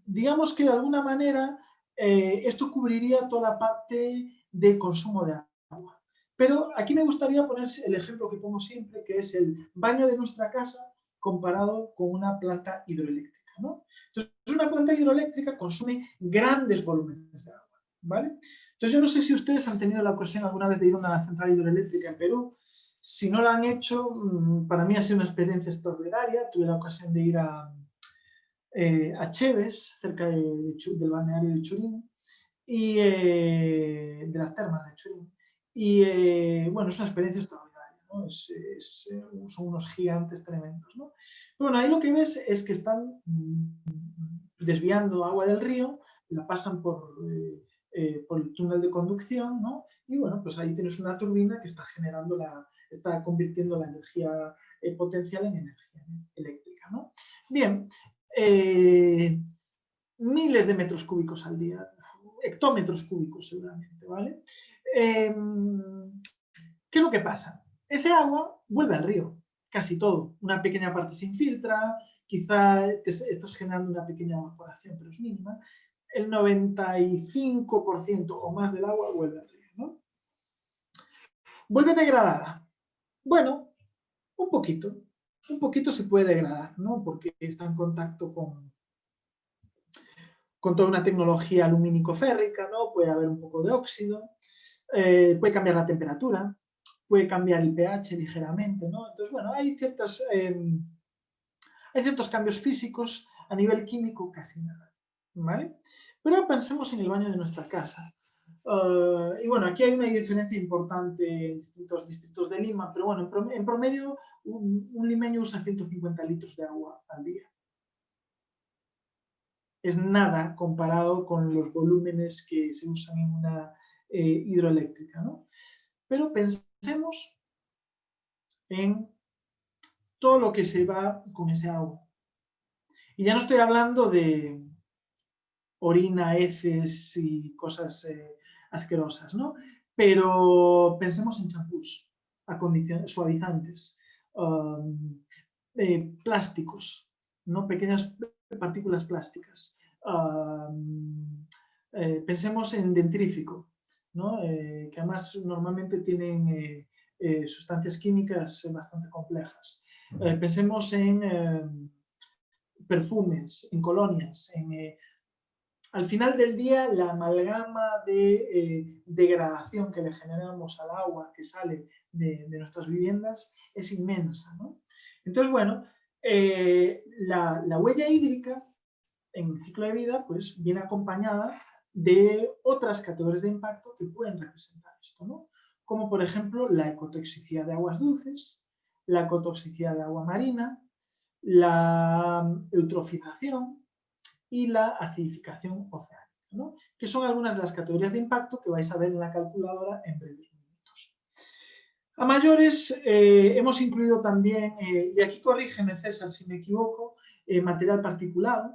digamos que de alguna manera esto cubriría toda la parte de consumo de agua. Pero aquí me gustaría poner el ejemplo que pongo siempre, que es el baño de nuestra casa comparado con una planta hidroeléctrica, ¿no? Entonces, una planta hidroeléctrica consume grandes volúmenes de agua. ¿Vale? Entonces yo no sé si ustedes han tenido la ocasión alguna vez de ir a una central hidroeléctrica en Perú. Si no la han hecho, para mí ha sido una experiencia extraordinaria. Tuve la ocasión de ir a Cheves, cerca del balneario de Churín, y de las termas de Churín. Y bueno, es una experiencia extraordinaria, ¿no? Son unos gigantes tremendos, ¿no? Bueno, ahí lo que ves es que están desviando agua del río, la pasan por el túnel de conducción, ¿no? Y bueno, pues ahí tienes una turbina que está está convirtiendo la energía potencial en energía eléctrica, ¿no? Bien, miles de metros cúbicos al día, hectómetros cúbicos seguramente, ¿vale? ¿Qué es lo que pasa? Ese agua vuelve al río, casi todo. Una pequeña parte se infiltra, quizá estás generando una pequeña evaporación, pero es mínima. El 95% o más del agua vuelve al río, ¿no? ¿Vuelve degradada? Bueno, un poquito se puede degradar, ¿no? Porque está en contacto con toda una tecnología lumínico-férrica, ¿no? Puede haber un poco de óxido, puede cambiar la temperatura, puede cambiar el pH ligeramente, ¿no? Entonces, bueno, hay ciertos cambios físicos, a nivel químico casi nada, ¿vale? Pero pensemos en el baño de nuestra casa. Y bueno, aquí hay una diferencia importante en distintos distritos de Lima, pero bueno, en promedio un limeño usa 150 litros de agua al día. Es nada comparado con los volúmenes que se usan en una hidroeléctrica, ¿no? Pero pensemos en todo lo que se va con ese agua. Y ya no estoy hablando de orina, heces y cosas asquerosas, ¿no? Pero pensemos en champús, suavizantes, plásticos, ¿no? Pequeñas partículas plásticas. Pensemos en dentrífico, ¿no? Que además normalmente tienen sustancias químicas bastante complejas. Pensemos en perfumes, en colonias, al final del día, la amalgama de degradación que le generamos al agua que sale de nuestras viviendas es inmensa, ¿no? Entonces, bueno, la huella hídrica en el ciclo de vida pues, viene acompañada de otras categorías de impacto que pueden representar esto, ¿no? Como por ejemplo la ecotoxicidad de aguas dulces, la ecotoxicidad de agua marina, la eutrofización y la acidificación oceánica, ¿no? Que son algunas de las categorías de impacto que vais a ver en la calculadora en breves minutos. A mayores, hemos incluido también, y aquí corrígeme César si me equivoco, material particulado,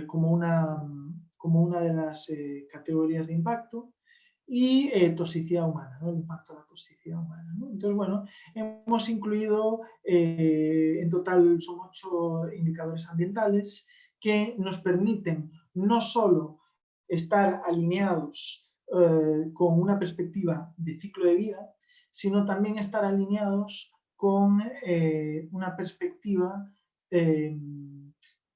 como una de las categorías de impacto, y toxicidad humana, ¿no? El impacto de la toxicidad humana, ¿no? Entonces, bueno, hemos incluido, en total son 8 indicadores ambientales que nos permiten no solo estar alineados con una perspectiva de ciclo de vida, sino también estar alineados con una perspectiva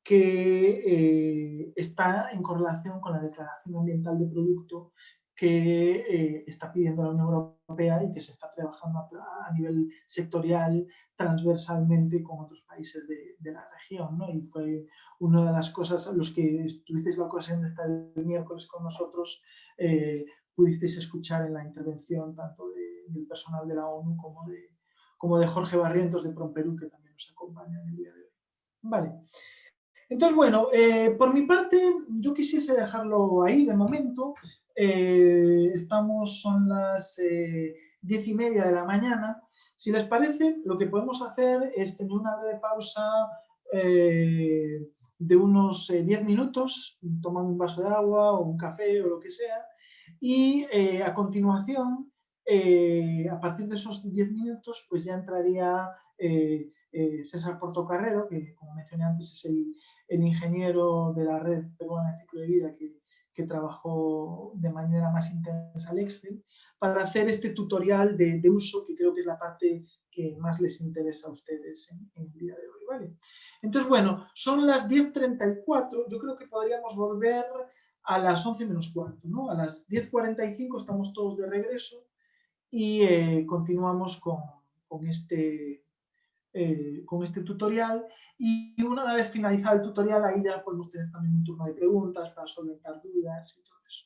que está en correlación con la declaración ambiental de producto que está pidiendo la Unión Europea y que se está trabajando a nivel sectorial, transversalmente con otros países de la región, ¿no? Y fue una de las cosas, los que tuvisteis la ocasión de estar el miércoles con nosotros, pudisteis escuchar en la intervención tanto del personal de la ONU como de Jorge Barrientos de Promperú, que también nos acompaña en el día de hoy. Vale. Entonces, bueno, por mi parte, yo quisiese dejarlo ahí de momento. Son las 10:30 de la mañana. Si les parece, lo que podemos hacer es tener una breve pausa de unos 10 minutos, toman un vaso de agua o un café o lo que sea, y a continuación, a partir de esos 10 minutos, pues ya entraría César Portocarrero, que como mencioné antes es el ingeniero de la Red Peruana de Ciclo de Vida que trabajó de manera más intensa el Excel, para hacer este tutorial de uso, que creo que es la parte que más les interesa a ustedes en el día de hoy, ¿vale? Entonces, bueno, son las 10:34, yo creo que podríamos volver a las 11 menos cuarto, ¿no? A las 10:45 estamos todos de regreso y continuamos con este tutorial, y una vez finalizado el tutorial ahí ya podemos tener también un turno de preguntas para solventar dudas y todo eso.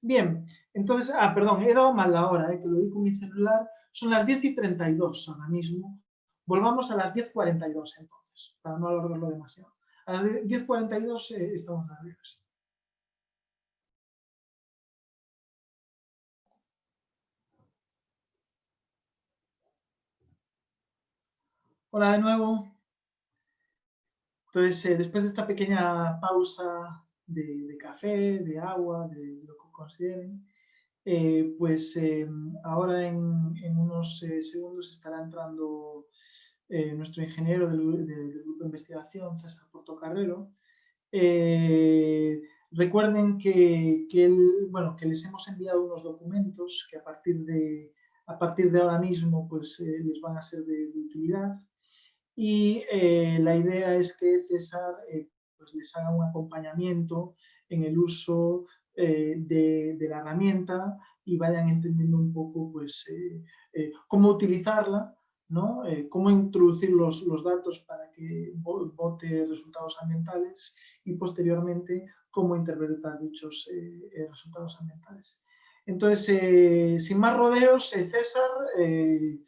Bien, entonces, perdón, he dado mal la hora, que lo di con mi celular, son las 10:32 ahora mismo, volvamos a las 10:42 entonces, para no alargarlo demasiado. A las 10:42 estamos de regreso. Hola de nuevo. Entonces, después de esta pequeña pausa de café, de agua, de lo que consideren, pues ahora en unos segundos estará entrando nuestro ingeniero del grupo de investigación, César Portocarrero. Recuerden que les hemos enviado unos documentos que a partir de ahora mismo pues, les van a ser de utilidad. Y la idea es que César pues les haga un acompañamiento en el uso de la herramienta y vayan entendiendo un poco pues, cómo utilizarla, ¿no? Cómo introducir los datos para que bote resultados ambientales y posteriormente cómo interpretar dichos resultados ambientales. Entonces, sin más rodeos, César, el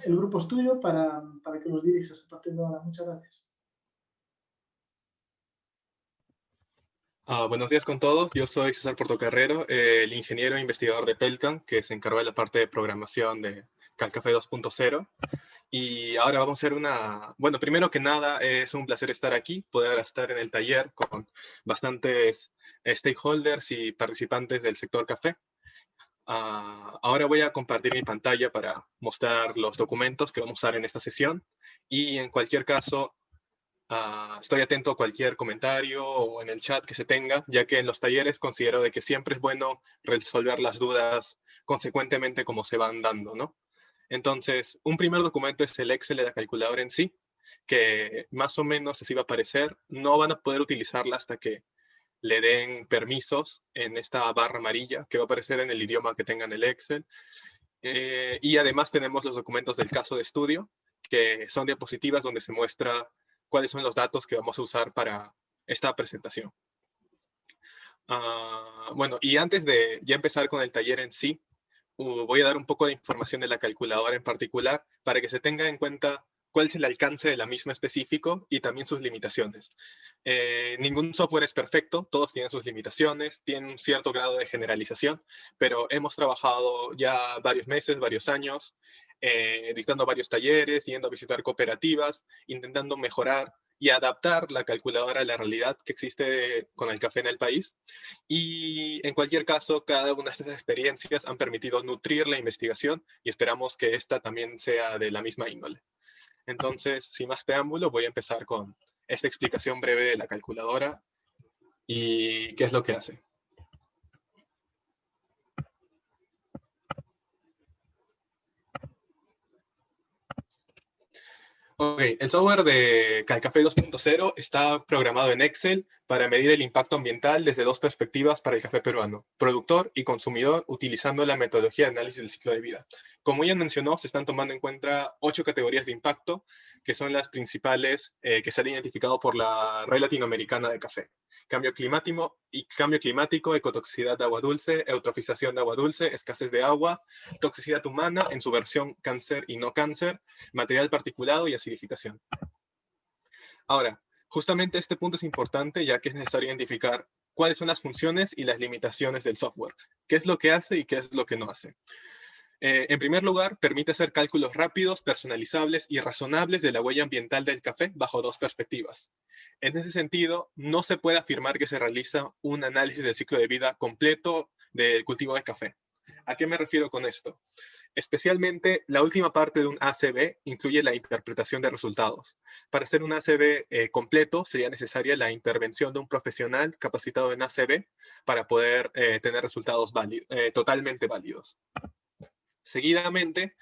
grupo es tuyo para que los dirijas a partir de ahora. Muchas gracias. Buenos días con todos, yo soy César Portocarrero, el ingeniero e investigador de Pelcan, que se encarga de la parte de programación de Calcafé 2.0. Y ahora vamos a hacer bueno, primero que nada, es un placer estar aquí, poder estar en el taller con bastantes stakeholders y participantes del sector café. Ahora voy a compartir mi pantalla para mostrar los documentos que vamos a usar en esta sesión. Y en cualquier caso, estoy atento a cualquier comentario o en el chat que se tenga, ya que en los talleres considero de que siempre es bueno resolver las dudas consecuentemente como se van dando, ¿no? Entonces, un primer documento es el Excel de la calculadora en sí, que más o menos así va a aparecer. No van a poder utilizarla hasta que le den permisos en esta barra amarilla que va a aparecer en el idioma que tengan el Excel. Y además tenemos los documentos del caso de estudio, que son diapositivas donde se muestra cuáles son los datos que vamos a usar para esta presentación. Bueno, y antes de ya empezar con el taller en sí, voy a dar un poco de información de la calculadora en particular para que se tenga en cuenta cuál es el alcance de la misma específico y también sus limitaciones. Ningún software es perfecto, todos tienen sus limitaciones, tienen un cierto grado de generalización, pero hemos trabajado ya varios meses, varios años, dictando varios talleres, yendo a visitar cooperativas, intentando mejorar y adaptar la calculadora a la realidad que existe con el café en el país. Y en cualquier caso, cada una de estas experiencias han permitido nutrir la investigación y esperamos que esta también sea de la misma índole. Entonces, sin más preámbulo, voy a empezar con esta explicación breve de la calculadora y qué es lo que hace. Ok, el software de Calcafé 2.0 está programado en Excel para medir el impacto ambiental desde dos perspectivas para el café peruano, productor y consumidor, utilizando la metodología de análisis del ciclo de vida. Como ya mencionó, se están tomando en cuenta 8 categorías de impacto, que son las principales que se han identificado por la Red Latinoamericana de Café. Cambio climático, ecotoxicidad de agua dulce, eutrofización de agua dulce, escasez de agua, toxicidad humana en su versión cáncer y no cáncer, material particulado y acidificación. Ahora, justamente este punto es importante ya que es necesario identificar cuáles son las funciones y las limitaciones del software, qué es lo que hace y qué es lo que no hace. En primer lugar, permite hacer cálculos rápidos, personalizables y razonables de la huella ambiental del café bajo dos perspectivas. En ese sentido, no se puede afirmar que se realiza un análisis del ciclo de vida completo del cultivo de café. ¿A qué me refiero con esto? Especialmente, la última parte de un ACV incluye la interpretación de resultados. Para hacer un ACV completo, sería necesaria la intervención de un profesional capacitado en ACV para poder tener resultados totalmente válidos. Seguidamente,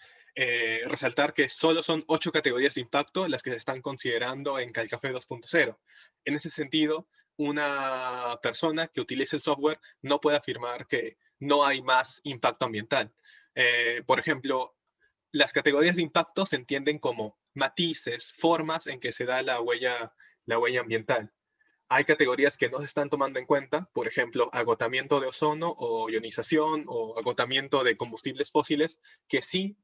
resaltar que solo son 8 categorías de impacto las que se están considerando en Calcafé 2.0. En ese sentido, una persona que utilice el software no puede afirmar que no hay más impacto ambiental. Por ejemplo, las categorías de impacto se entienden como matices, formas en que se da la huella ambiental. Hay categorías que no se están tomando en cuenta, por ejemplo, agotamiento de ozono o ionización o agotamiento de combustibles fósiles, que sí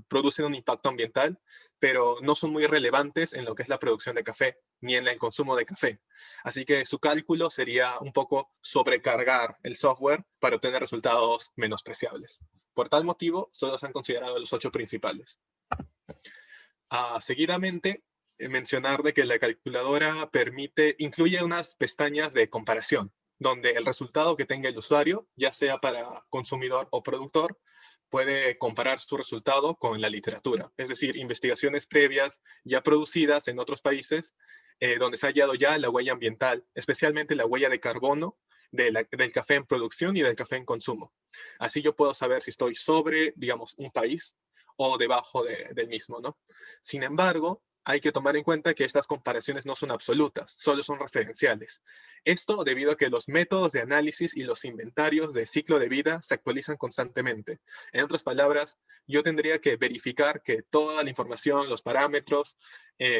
producen un impacto ambiental, pero no son muy relevantes en lo que es la producción de café, ni en el consumo de café. Así que su cálculo sería un poco sobrecargar el software para obtener resultados menospreciables. Por tal motivo, solo se han considerado los 8 principales. Seguidamente, mencionar de que la calculadora incluye unas pestañas de comparación, donde el resultado que tenga el usuario, ya sea para consumidor o productor, puede comparar su resultado con la literatura, es decir, investigaciones previas ya producidas en otros países, donde se ha hallado ya la huella ambiental, especialmente la huella de carbono del café en producción y del café en consumo. Así yo puedo saber si estoy sobre, digamos, un país o debajo del mismo, ¿no? Sin embargo, hay que tomar en cuenta que estas comparaciones no son absolutas, solo son referenciales. Esto debido a que los métodos de análisis y los inventarios de ciclo de vida se actualizan constantemente. En otras palabras, yo tendría que verificar que toda la información, los parámetros,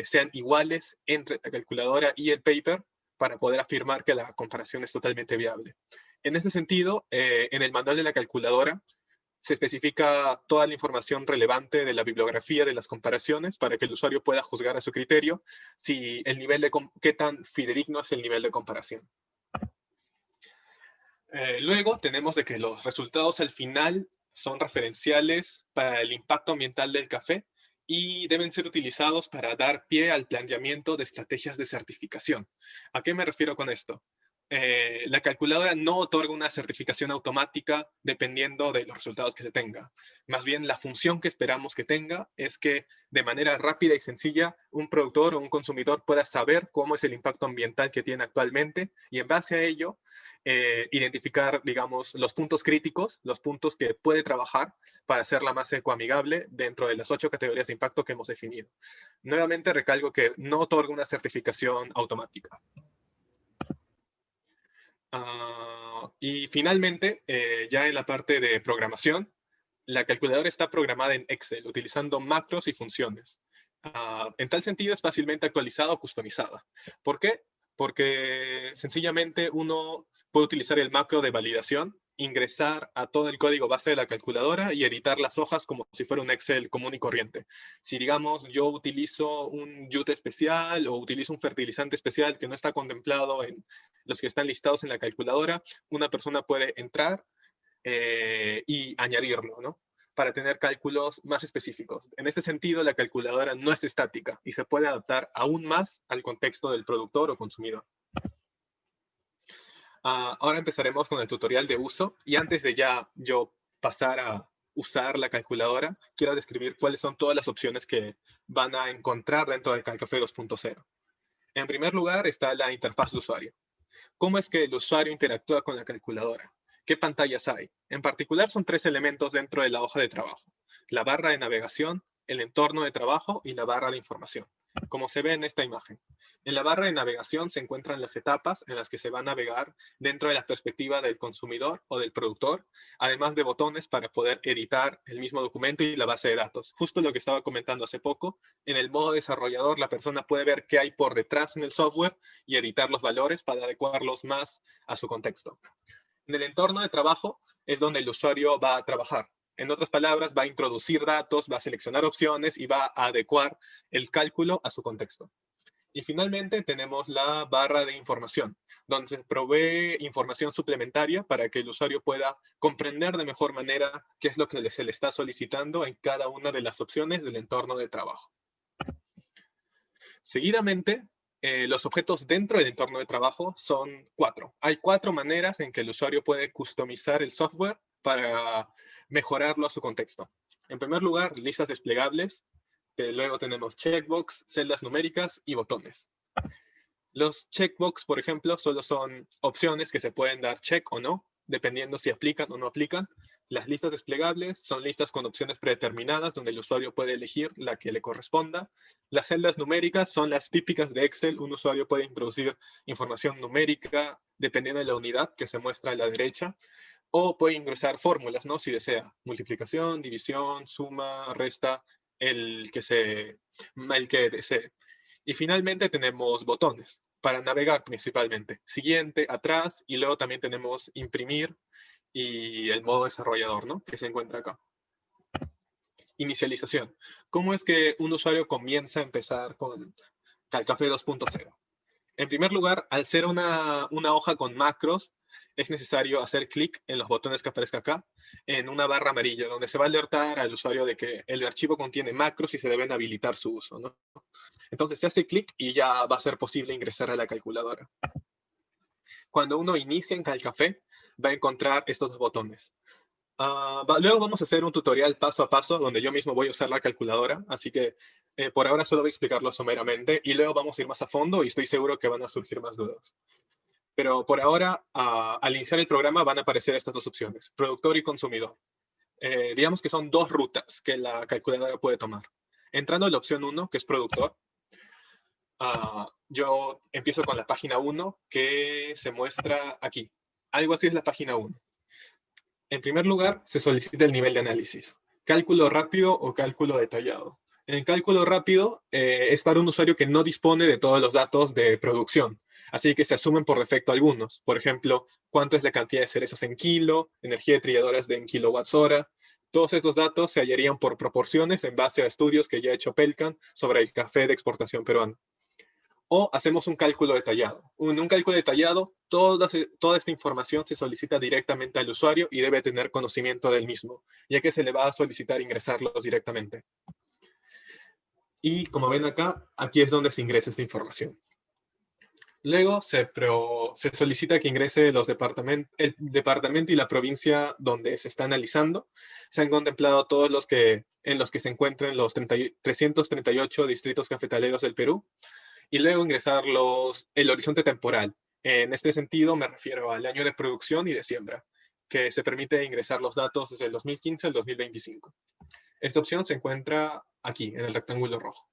sean iguales entre la calculadora y el paper para poder afirmar que la comparación es totalmente viable. En ese sentido, en el manual de la calculadora, se especifica toda la información relevante de la bibliografía de las comparaciones para que el usuario pueda juzgar a su criterio si el nivel de qué tan fidedigno es el nivel de comparación. Luego tenemos de que los resultados al final son referenciales para el impacto ambiental del café y deben ser utilizados para dar pie al planteamiento de estrategias de certificación. ¿A qué me refiero con esto? La calculadora no otorga una certificación automática dependiendo de los resultados que se tenga. Más bien, la función que esperamos que tenga es que de manera rápida y sencilla un productor o un consumidor pueda saber cómo es el impacto ambiental que tiene actualmente y en base a ello identificar, digamos, los puntos críticos, los puntos que puede trabajar para hacerla más ecoamigable dentro de las 8 categorías de impacto que hemos definido. Nuevamente recalco que no otorga una certificación automática. Y finalmente, ya en la parte de programación, la calculadora está programada en Excel, utilizando macros y funciones. En tal sentido, es fácilmente actualizada o customizada. ¿Por qué? Porque sencillamente uno puede utilizar el macro de validación, ingresar a todo el código base de la calculadora y editar las hojas como si fuera un Excel común y corriente. Si, digamos, yo utilizo un yute especial o utilizo un fertilizante especial que no está contemplado en los que están listados en la calculadora, una persona puede entrar y añadirlo, ¿no? Para tener cálculos más específicos. En este sentido, la calculadora no es estática y se puede adaptar aún más al contexto del productor o consumidor. Ahora empezaremos con el tutorial de uso y antes de ya yo pasar a usar la calculadora, quiero describir cuáles son todas las opciones que van a encontrar dentro del Calcafé 2.0. En primer lugar está la interfaz de usuario. ¿Cómo es que el usuario interactúa con la calculadora? ¿Qué pantallas hay? En particular son 3 elementos dentro de la hoja de trabajo: la barra de navegación, el entorno de trabajo y la barra de información, como se ve en esta imagen. En la barra de navegación se encuentran las etapas en las que se va a navegar dentro de la perspectiva del consumidor o del productor, además de botones para poder editar el mismo documento y la base de datos. Justo lo que estaba comentando hace poco, en el modo desarrollador la persona puede ver qué hay por detrás en el software y editar los valores para adecuarlos más a su contexto. En el entorno de trabajo es donde el usuario va a trabajar. En otras palabras, va a introducir datos, va a seleccionar opciones y va a adecuar el cálculo a su contexto. Y finalmente tenemos la barra de información, donde se provee información suplementaria para que el usuario pueda comprender de mejor manera qué es lo que se le está solicitando en cada una de las opciones del entorno de trabajo. Seguidamente, los objetos dentro del entorno de trabajo son 4. Hay 4 maneras en que el usuario puede customizar el software para mejorarlo a su contexto. En primer lugar, listas desplegables. Luego tenemos checkbox, celdas numéricas y botones. Los checkbox, por ejemplo, solo son opciones que se pueden dar check o no, dependiendo si aplican o no aplican. Las listas desplegables son listas con opciones predeterminadas donde el usuario puede elegir la que le corresponda. Las celdas numéricas son las típicas de Excel. Un usuario puede introducir información numérica dependiendo de la unidad que se muestra a la derecha, o puede ingresar fórmulas, ¿no? Si desea, multiplicación, división, suma, resta, el que desee. Y finalmente tenemos botones para navegar principalmente. Siguiente, atrás, y luego también tenemos imprimir y el modo desarrollador, ¿no? Que se encuentra acá. Inicialización. ¿Cómo es que un usuario comienza a empezar con Calcafé 2.0? En primer lugar, al ser una hoja con macros, es necesario hacer clic en los botones que aparezca acá, en una barra amarilla, donde se va a alertar al usuario de que el archivo contiene macros y se deben habilitar su uso, ¿no? Entonces se hace clic y ya va a ser posible ingresar a la calculadora. Cuando uno inicia en Calcafé, va a encontrar estos dos botones. Luego vamos a hacer un tutorial paso a paso donde yo mismo voy a usar la calculadora, así que por ahora solo voy a explicarlo someramente y luego vamos a ir más a fondo y estoy seguro que van a surgir más dudas. Pero por ahora, al iniciar el programa van a aparecer estas dos opciones, productor y consumidor. Digamos que son 2 rutas que la calculadora puede tomar. Entrando a la opción 1, que es productor, yo empiezo con la página 1 que se muestra aquí. Algo así es la página 1. En primer lugar, se solicita el nivel de análisis. Cálculo rápido o cálculo detallado. En cálculo rápido es para un usuario que no dispone de todos los datos de producción, así que se asumen por defecto algunos. Por ejemplo, cuánto es la cantidad de cerezos en kilo, energía de trilladoras en kilowatts hora. Todos estos datos se hallarían por proporciones en base a estudios que ya ha hecho Pelcan sobre el café de exportación peruano. O hacemos un cálculo detallado. En un cálculo detallado, toda esta información se solicita directamente al usuario y debe tener conocimiento del mismo, ya que se le va a solicitar ingresarlos directamente. Y como ven acá, aquí es donde se ingresa esta información. Luego se solicita que ingrese el departamento y la provincia donde se está analizando. Se han contemplado todos en los que se encuentran los 338 distritos cafetaleros del Perú. Y luego ingresar el horizonte temporal. En este sentido me refiero al año de producción y de siembra, que se permite ingresar los datos desde el 2015 al 2025. Esta opción se encuentra aquí, en el rectángulo rojo.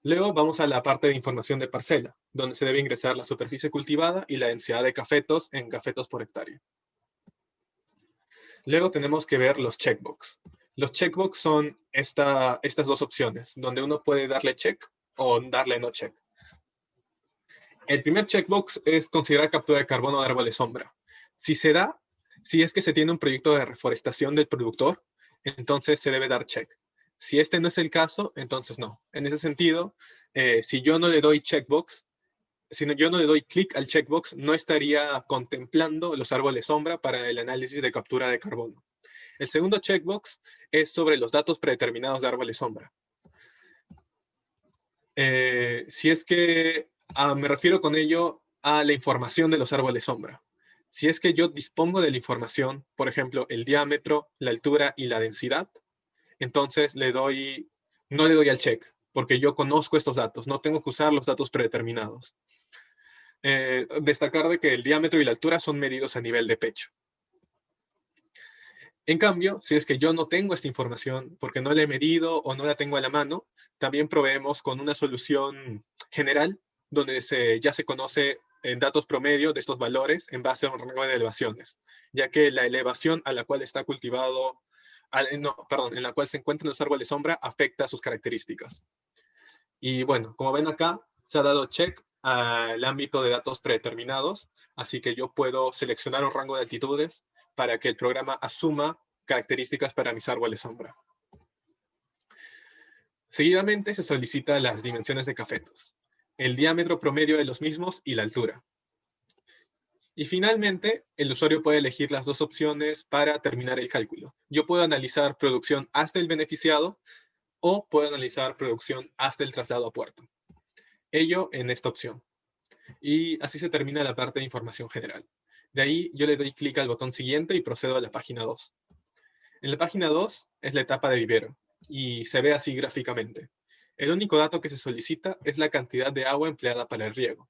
Luego vamos a la parte de información de parcela, donde se debe ingresar la superficie cultivada y la densidad de cafetos en cafetos por hectárea. Luego tenemos que ver los checkbox. Los checkbox son estas dos opciones, donde uno puede darle check o darle no check. El primer checkbox es considerar captura de carbono de árboles sombra. Si es que se tiene un proyecto de reforestación del productor, entonces se debe dar check. Si este no es el caso, entonces no. En ese sentido, si yo no le doy checkbox, si yo no le doy clic al checkbox, no estaría contemplando los árboles sombra para el análisis de captura de carbono. El segundo checkbox es sobre los datos predeterminados de árboles sombra. Si es que me refiero con ello a la información de los árboles sombra. Si es que yo dispongo de la información, por ejemplo, el diámetro, la altura y la densidad, entonces no le doy al check, porque yo conozco estos datos, no tengo que usar los datos predeterminados. Destacar de que el diámetro y la altura son medidos a nivel de pecho. En cambio, si es que yo no tengo esta información porque no la he medido o no la tengo a la mano, también proveemos con una solución general donde ya se conoce en datos promedio de estos valores en base a un rango de elevaciones, ya que la elevación a la cual está cultivado, en la cual se encuentran los árboles sombra afecta sus características. Y bueno, como ven acá, se ha dado check al ámbito de datos predeterminados, así que yo puedo seleccionar un rango de altitudes para que el programa asuma características para mis árboles sombra. Seguidamente se solicitan las dimensiones de cafetos, el diámetro promedio de los mismos y la altura. Y finalmente, el usuario puede elegir las dos opciones para terminar el cálculo. Yo puedo analizar producción hasta el beneficiado o puedo analizar producción hasta el traslado a puerto. Ello en esta opción. Y así se termina la parte de información general. De ahí yo le doy clic al botón siguiente y procedo a la página 2. En la página 2 es la etapa de vivero y se ve así gráficamente. El único dato que se solicita es la cantidad de agua empleada para el riego.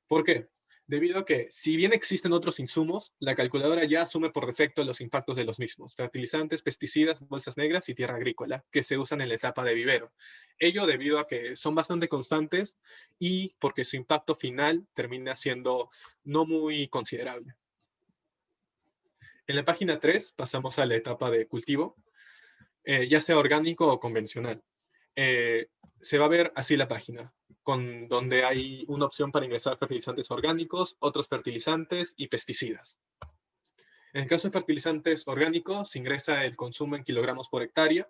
¿Por qué? Debido a que, si bien existen otros insumos, la calculadora ya asume por defecto los impactos de los mismos, fertilizantes, pesticidas, bolsas negras y tierra agrícola, que se usan en la etapa de vivero. Ello debido a que son bastante constantes y porque su impacto final termina siendo no muy considerable. En la página 3 pasamos a la etapa de cultivo, ya sea orgánico o convencional. Se va a ver así la página, donde hay una opción para ingresar fertilizantes orgánicos, otros fertilizantes y pesticidas. En el caso de fertilizantes orgánicos, se ingresa el consumo en kilogramos por hectárea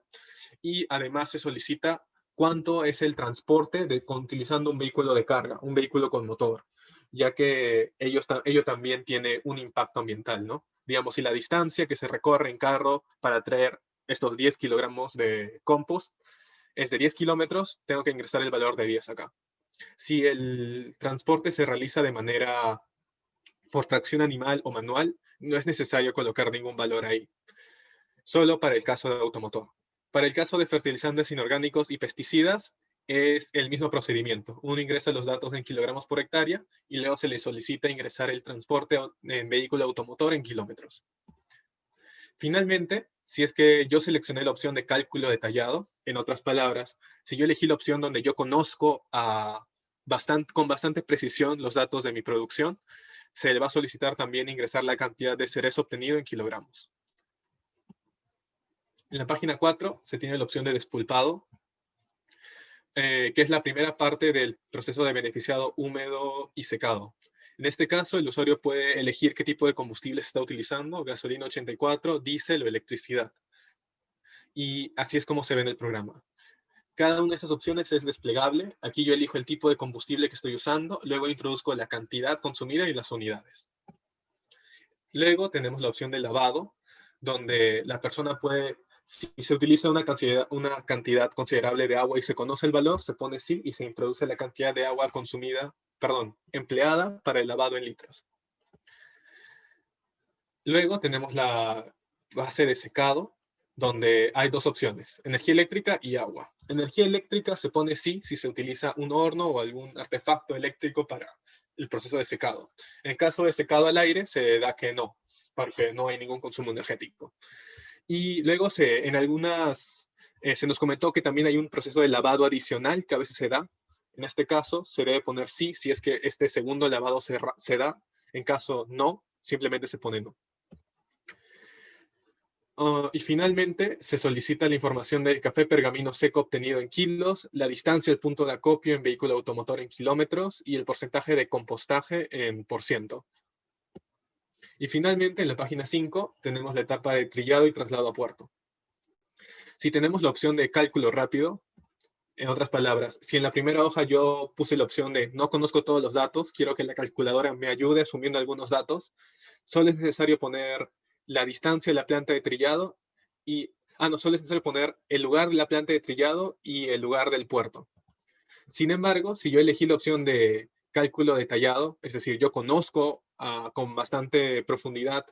y además se solicita cuánto es el transporte utilizando un vehículo de carga, un vehículo con motor, ya que ello también tiene un impacto ambiental, ¿no? Digamos, si la distancia que se recorre en carro para traer estos 10 kilogramos de compost es de 10 kilómetros, tengo que ingresar el valor de 10 acá. Si el transporte se realiza de manera por tracción animal o manual, no es necesario colocar ningún valor ahí. Solo para el caso de automotor. Para el caso de fertilizantes inorgánicos y pesticidas, es el mismo procedimiento. Uno ingresa los datos en kilogramos por hectárea y luego se le solicita ingresar el transporte en vehículo automotor en kilómetros. Finalmente, si es que yo seleccioné la opción de cálculo detallado. En otras palabras, si yo elegí la opción donde yo conozco con bastante precisión los datos de mi producción, se le va a solicitar también ingresar la cantidad de cerezo obtenido en kilogramos. En la página 4 se tiene la opción de despulpado, que es la primera parte del proceso de beneficiado húmedo y secado. En este caso, el usuario puede elegir qué tipo de combustible se está utilizando, gasolina 84, diésel o electricidad. Y así es como se ve en el programa. Cada una de esas opciones es desplegable. Aquí yo elijo el tipo de combustible que estoy usando, luego introduzco la cantidad consumida y las unidades. Luego tenemos la opción de lavado, donde la persona puede, si se utiliza una cantidad considerable de agua y se conoce el valor, se pone sí y se introduce la cantidad de agua empleada para el lavado en litros. Luego tenemos la fase de secado, donde hay dos opciones, energía eléctrica y agua. Energía eléctrica se pone sí si se utiliza un horno o algún artefacto eléctrico para el proceso de secado. En caso de secado al aire, se da que no, porque no hay ningún consumo energético. Y luego se nos comentó que también hay un proceso de lavado adicional que a veces se da. En este caso, se debe poner sí si es que este segundo lavado se da. En caso no, simplemente se pone no. Y finalmente, se solicita la información del café pergamino seco obtenido en kilos, la distancia del punto de acopio en vehículo automotor en kilómetros y el porcentaje de compostaje en %. Y finalmente, en la página 5, tenemos la etapa de trillado y traslado a puerto. Si tenemos la opción de cálculo rápido, en otras palabras, si en la primera hoja yo puse la opción de no conozco todos los datos, quiero que la calculadora me ayude asumiendo algunos datos, solo es necesario poner la distancia de la planta de trillado solo es necesario poner el lugar de la planta de trillado y el lugar del puerto. Sin embargo, si yo elegí la opción de cálculo detallado, es decir, yo conozco con bastante profundidad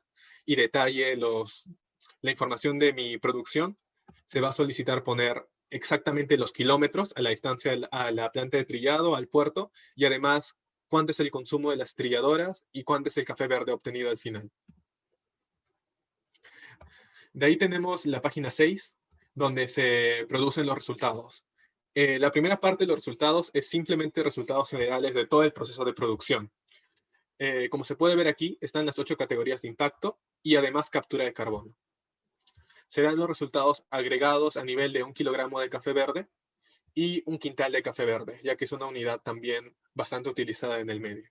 y detalle la información de mi producción, se va a solicitar poner exactamente los kilómetros a la distancia a la planta de trillado, al puerto, y además cuánto es el consumo de las trilladoras y cuánto es el café verde obtenido al final. De ahí tenemos la página 6, donde se producen los resultados. La primera parte de los resultados es simplemente resultados generales de todo el proceso de producción. Como se puede ver aquí, están las 8 categorías de impacto y además captura de carbono. Se dan los resultados agregados a nivel de 1 kilogramo de café verde y 1 quintal de café verde, ya que es una unidad también bastante utilizada en el medio.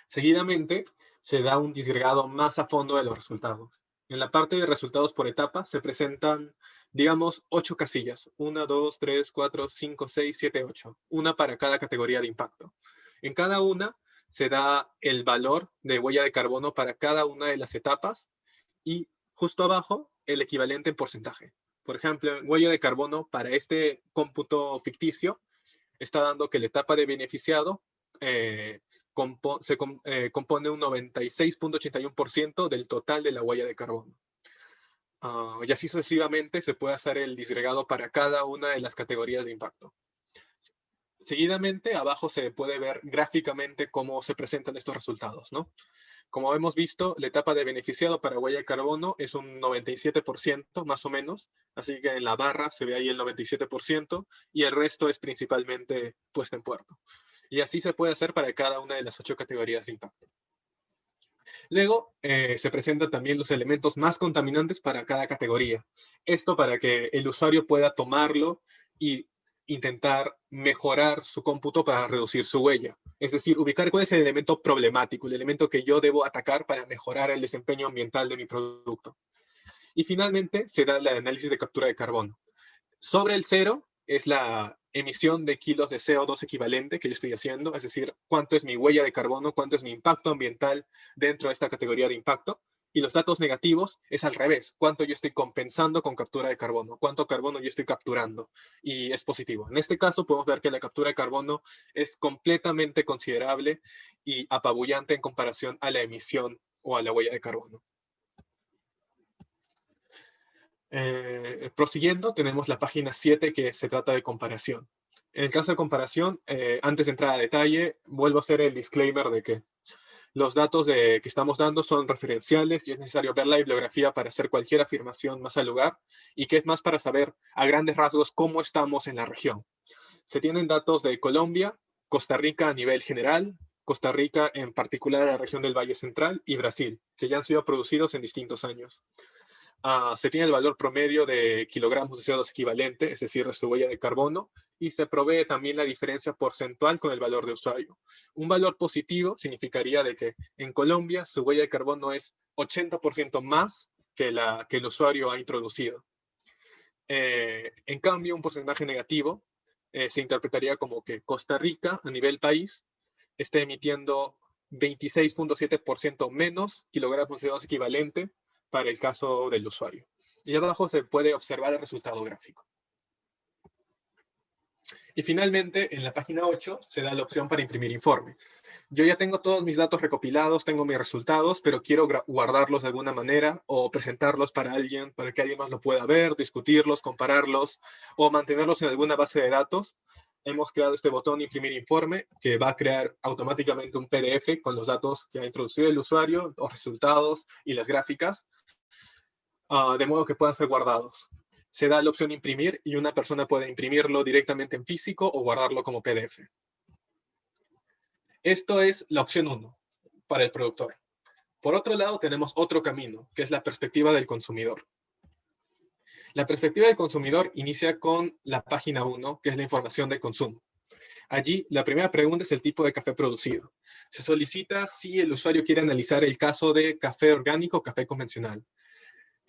Seguidamente, se da un disgregado más a fondo de los resultados. En la parte de resultados por etapa se presentan, digamos, 8 casillas. 1, 2, 3, 4, 5, 6, 7, 8. Una para cada categoría de impacto. En cada una se da el valor de huella de carbono para cada una de las etapas y justo abajo el equivalente en porcentaje. Por ejemplo, en huella de carbono para este cómputo ficticio está dando que la etapa de beneficiado compone un 96.81% del total de la huella de carbono. Y así sucesivamente se puede hacer el disgregado para cada una de las categorías de impacto. Seguidamente, abajo se puede ver gráficamente cómo se presentan estos resultados, ¿no? Como hemos visto, la etapa de beneficiado para huella de carbono es un 97% más o menos, así que en la barra se ve ahí el 97% y el resto es principalmente puesta en puerto. Y así se puede hacer para cada una de las 8 categorías de impacto. Luego se presentan también los elementos más contaminantes para cada categoría. Esto para que el usuario pueda tomarlo y intentar mejorar su cómputo para reducir su huella. Es decir, ubicar cuál es el elemento problemático, el elemento que yo debo atacar para mejorar el desempeño ambiental de mi producto. Y finalmente se da el análisis de captura de carbono. Sobre el 0 es la emisión de kilos de CO2 equivalente que yo estoy haciendo, es decir, cuánto es mi huella de carbono, cuánto es mi impacto ambiental dentro de esta categoría de impacto. Y los datos negativos es al revés, cuánto yo estoy compensando con captura de carbono, cuánto carbono yo estoy capturando, y es positivo. En este caso podemos ver que la captura de carbono es completamente considerable y apabullante en comparación a la emisión o a la huella de carbono. Prosiguiendo, tenemos la página 7 que se trata de comparación. En el caso de comparación, antes de entrar a detalle, vuelvo a hacer el disclaimer de que Los datos que estamos dando son referenciales y es necesario ver la bibliografía para hacer cualquier afirmación más al lugar y que es más para saber a grandes rasgos cómo estamos en la región. Se tienen datos de Colombia, Costa Rica a nivel general, Costa Rica en particular la región del Valle Central y Brasil, que ya han sido producidos en distintos años. Se tiene el valor promedio de kilogramos de CO2 equivalente, es decir, de su huella de carbono, y se provee también la diferencia porcentual con el valor de usuario. Un valor positivo significaría de que en Colombia su huella de carbono es 80% más que el usuario ha introducido. En cambio, un porcentaje negativo se interpretaría como que Costa Rica, a nivel país, está emitiendo 26.7% menos kilogramos de CO2 equivalente para el caso del usuario. Y abajo se puede observar el resultado gráfico. Y finalmente, en la página 8 se da la opción para imprimir informe. Yo ya tengo todos mis datos recopilados, tengo mis resultados, pero quiero guardarlos de alguna manera o presentarlos para alguien, para que alguien más lo pueda ver, discutirlos, compararlos o mantenerlos en alguna base de datos. Hemos creado este botón imprimir informe que va a crear automáticamente un PDF con los datos que ha introducido el usuario, los resultados y las gráficas, de modo que puedan ser guardados. Se da la opción imprimir y una persona puede imprimirlo directamente en físico o guardarlo como PDF. Esto es la opción 1 para el productor. Por otro lado, tenemos otro camino, que es la perspectiva del consumidor. La perspectiva del consumidor inicia con la página 1, que es la información de consumo. Allí, la primera pregunta es el tipo de café producido. Se solicita si el usuario quiere analizar el caso de café orgánico o café convencional.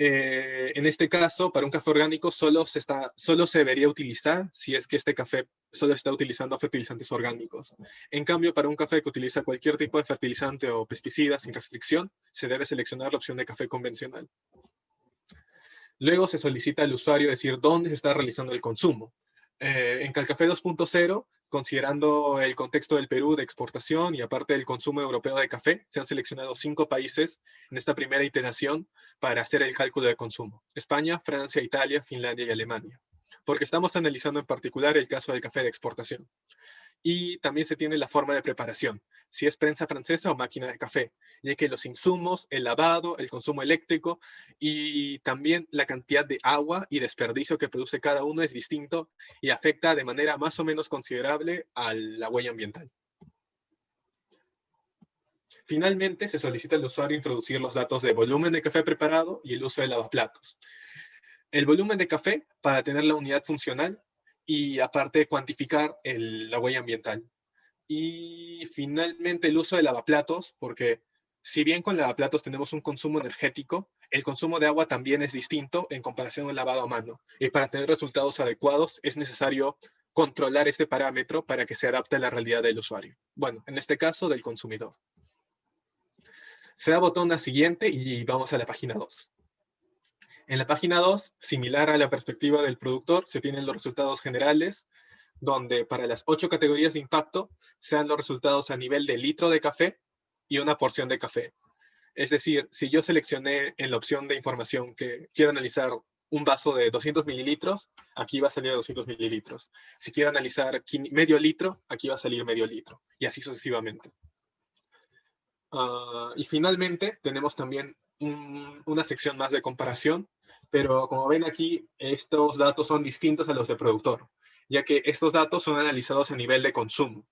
En este caso, para un café orgánico solo se debería utilizar si es que este café solo está utilizando fertilizantes orgánicos. En cambio, para un café que utiliza cualquier tipo de fertilizante o pesticida sin restricción, se debe seleccionar la opción de café convencional. Luego se solicita al usuario decir dónde se está realizando el consumo. En Calcafé 2.0, considerando el contexto del Perú de exportación y aparte del consumo europeo de café, se han seleccionado 5 países en esta primera iteración para hacer el cálculo de consumo. España, Francia, Italia, Finlandia y Alemania. Porque estamos analizando en particular el caso del café de exportación. Y también se tiene la forma de preparación, si es prensa francesa o máquina de café, ya que los insumos, el lavado, el consumo eléctrico y también la cantidad de agua y desperdicio que produce cada uno es distinto y afecta de manera más o menos considerable a la huella ambiental. Finalmente, se solicita al usuario introducir los datos de volumen de café preparado y el uso de lavaplatos. El volumen de café para tener la unidad funcional y aparte cuantificar la huella ambiental. Y finalmente el uso de lavaplatos, porque si bien con lavaplatos tenemos un consumo energético, el consumo de agua también es distinto en comparación al lavado a mano. Y para tener resultados adecuados es necesario controlar este parámetro para que se adapte a la realidad del usuario. Bueno, en este caso del consumidor. Se da botón a siguiente y vamos a la página 2. En la página 2, similar a la perspectiva del productor, se tienen los resultados generales, donde para las 8 categorías de impacto se dan los resultados a nivel de litro de café y una porción de café. Es decir, si yo seleccioné en la opción de información que quiero analizar un vaso de 200 mililitros, aquí va a salir 200 mililitros. Si quiero analizar medio litro, aquí va a salir medio litro, y así sucesivamente. Y finalmente tenemos también una sección más de comparación, pero como ven aquí, estos datos son distintos a los de productor, ya que estos datos son analizados a nivel de consumo.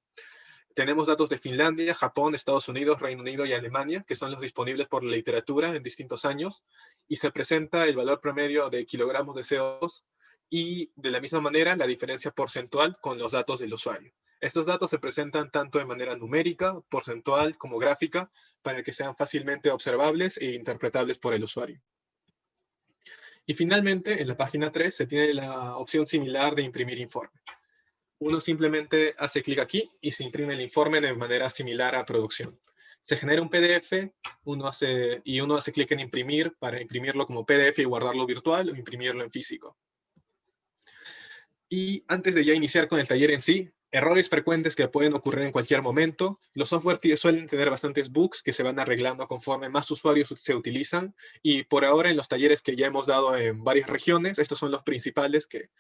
Tenemos datos de Finlandia, Japón, Estados Unidos, Reino Unido y Alemania, que son los disponibles por la literatura en distintos años, y se presenta el valor promedio de kilogramos de CO2 y de la misma manera la diferencia porcentual con los datos del usuario. Estos datos se presentan tanto de manera numérica, porcentual como gráfica, para que sean fácilmente observables e interpretables por el usuario. Y finalmente, en la página 3 se tiene la opción similar de imprimir informe. Uno simplemente hace clic aquí y se imprime el informe de manera similar a producción. Se genera un PDF, uno hace clic en imprimir para imprimirlo como PDF y guardarlo virtual o imprimirlo en físico. Y antes de ya iniciar con el taller en sí, errores frecuentes que pueden ocurrir en cualquier momento. Los software suelen tener bastantes bugs que se van arreglando conforme más usuarios se utilizan. Y por ahora en los talleres que ya hemos dado en varias regiones, estos son los principales que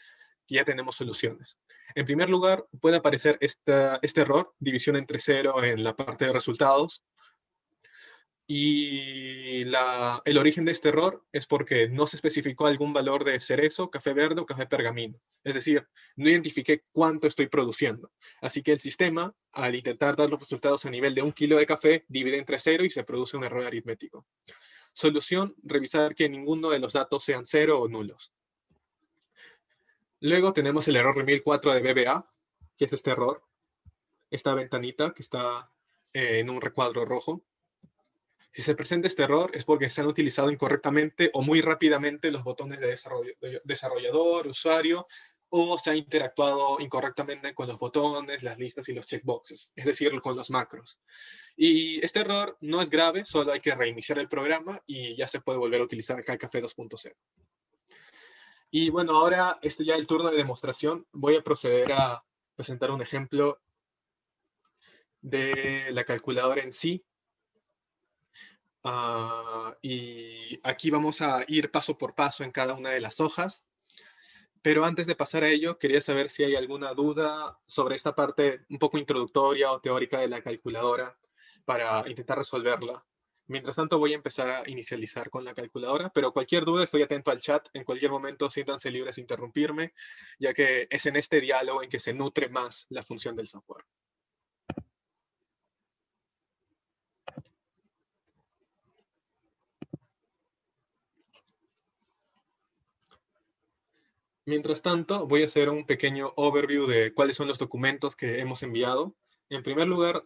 ya tenemos soluciones. En primer lugar, puede aparecer este error, división entre cero en la parte de resultados. Y el origen de este error es porque no se especificó algún valor de cerezo, café verde o café pergamino. Es decir, no identifiqué cuánto estoy produciendo. Así que el sistema, al intentar dar los resultados a nivel de 1 kilo de café, divide entre 0 y se produce un error aritmético. Solución, revisar que ninguno de los datos sean 0 o nulos. Luego tenemos el error 1004 de BBA, que es este error. Esta ventanita que está en un recuadro rojo. Si se presenta este error es porque se han utilizado incorrectamente o muy rápidamente los botones de desarrollador, usuario, o se ha interactuado incorrectamente con los botones, las listas y los checkboxes, es decir, con los macros. Y este error no es grave, solo hay que reiniciar el programa y ya se puede volver a utilizar CalCafé 2.0. Y bueno, ahora ya el turno de demostración. Voy a proceder a presentar un ejemplo de la calculadora en sí. Y aquí vamos a ir paso por paso en cada una de las hojas. Pero antes de pasar a ello, quería saber si hay alguna duda sobre esta parte un poco introductoria o teórica de la calculadora para intentar resolverla. Mientras tanto, voy a empezar a inicializar con la calculadora, pero cualquier duda estoy atento al chat. En cualquier momento siéntanse libres de interrumpirme, ya que es en este diálogo en que se nutre más la función del software. Mientras tanto, voy a hacer un pequeño overview de cuáles son los documentos que hemos enviado. En primer lugar,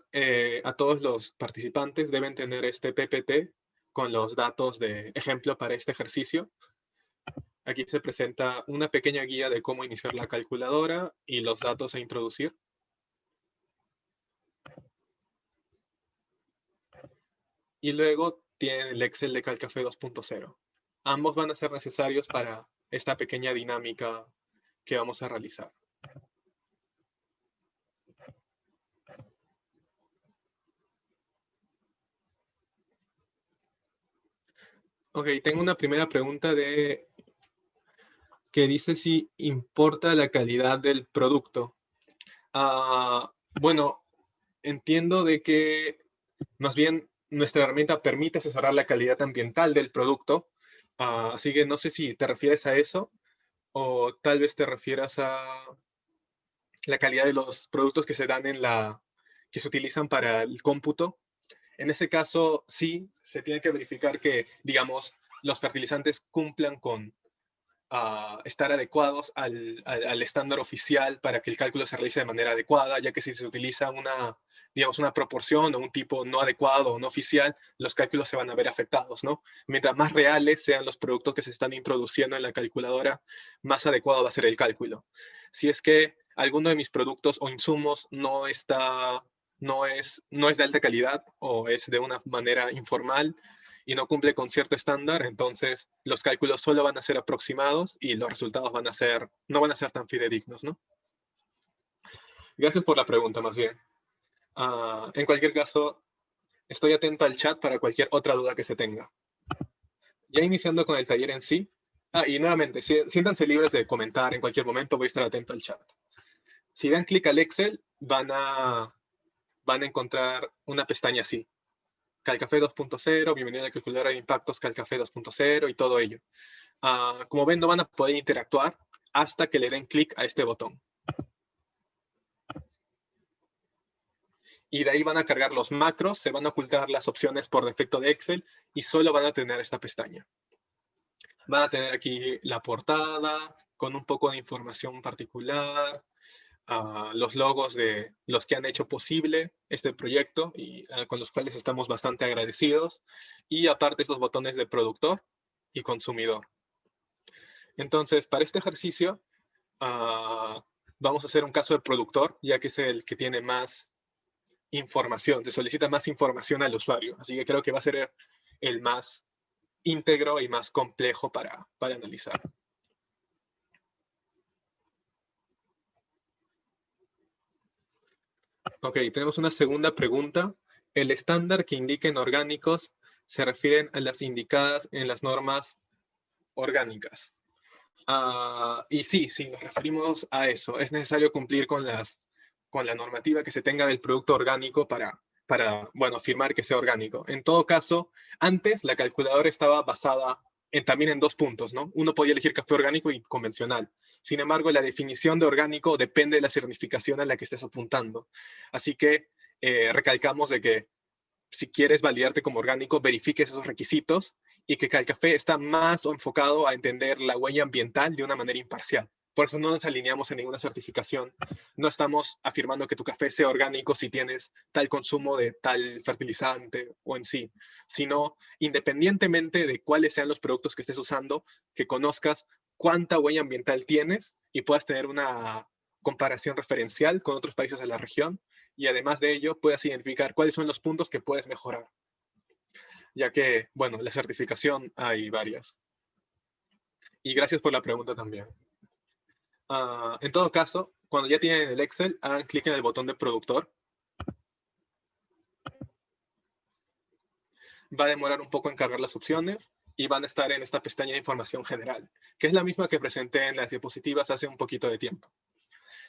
a todos los participantes deben tener este PPT con los datos de ejemplo para este ejercicio. Aquí se presenta una pequeña guía de cómo iniciar la calculadora y los datos a introducir. Y luego tienen el Excel de CalCafé 2.0. Ambos van a ser necesarios para esta pequeña dinámica que vamos a realizar. Ok, tengo una primera pregunta que dice si importa la calidad del producto. Bueno, entiendo de que más bien nuestra herramienta permite asesorar la calidad ambiental del producto, así que no sé si te refieres a eso o tal vez te refieras a la calidad de los productos que se dan que se utilizan para el cómputo. En ese caso, sí, se tiene que verificar que, digamos, los fertilizantes cumplan con estar adecuados al estándar oficial para que el cálculo se realice de manera adecuada, ya que si se utiliza digamos, una proporción o un tipo no adecuado o no oficial, los cálculos se van a ver afectados, ¿no? Mientras más reales sean los productos que se están introduciendo en la calculadora, más adecuado va a ser el cálculo. Si es que alguno de mis productos o insumos no es de alta calidad o es de una manera informal, y no cumple con cierto estándar, entonces los cálculos solo van a ser aproximados y los resultados no van a ser tan fidedignos, ¿no? Gracias por la pregunta, más bien. En cualquier caso, estoy atento al chat para cualquier otra duda que se tenga. Ya iniciando con el taller en sí. Y nuevamente, siéntanse libres de comentar en cualquier momento, voy a estar atento al chat. Si dan clic al Excel, van a encontrar una pestaña así. CalCafé 2.0, bienvenido a la calculadora de impactos CalCafé 2.0 y todo ello. Como ven, no van a poder interactuar hasta que le den clic a este botón. Y de ahí van a cargar los macros, se van a ocultar las opciones por defecto de Excel y solo van a tener esta pestaña. Van a tener aquí la portada con un poco de información particular, los logos de los que han hecho posible este proyecto y con los cuales estamos bastante agradecidos. Y aparte estos botones de productor y consumidor. Entonces, para este ejercicio, vamos a hacer un caso de productor, ya que es el que tiene más información, se solicita más información al usuario. Así que creo que va a ser el más íntegro y más complejo para analizar. Ok, tenemos una segunda pregunta. El estándar que indiquen orgánicos se refieren a las indicadas en las normas orgánicas. Y sí, nos referimos a eso. Es necesario cumplir con la normativa que se tenga del producto orgánico para para, bueno, afirmar que sea orgánico. En todo caso, antes la calculadora estaba basada también en 2 puntos, ¿no? Uno podía elegir café orgánico y convencional. Sin embargo, la definición de orgánico depende de la certificación a la que estés apuntando. Así que recalcamos de que si quieres validarte como orgánico, verifiques esos requisitos y que Calcafé está más enfocado a entender la huella ambiental de una manera imparcial. Por eso no nos alineamos en ninguna certificación. No estamos afirmando que tu café sea orgánico si tienes tal consumo de tal fertilizante o en sí, sino independientemente de cuáles sean los productos que estés usando, que conozcas cuánta huella ambiental tienes y puedas tener una comparación referencial con otros países de la región y además de ello puedas identificar cuáles son los puntos que puedes mejorar. Ya que, bueno, la certificación hay varias. Y gracias por la pregunta también. En todo caso, cuando ya tienen el Excel, hagan clic en el botón de productor. Va a demorar un poco en cargar las opciones y van a estar en esta pestaña de información general, que es la misma que presenté en las diapositivas hace un poquito de tiempo.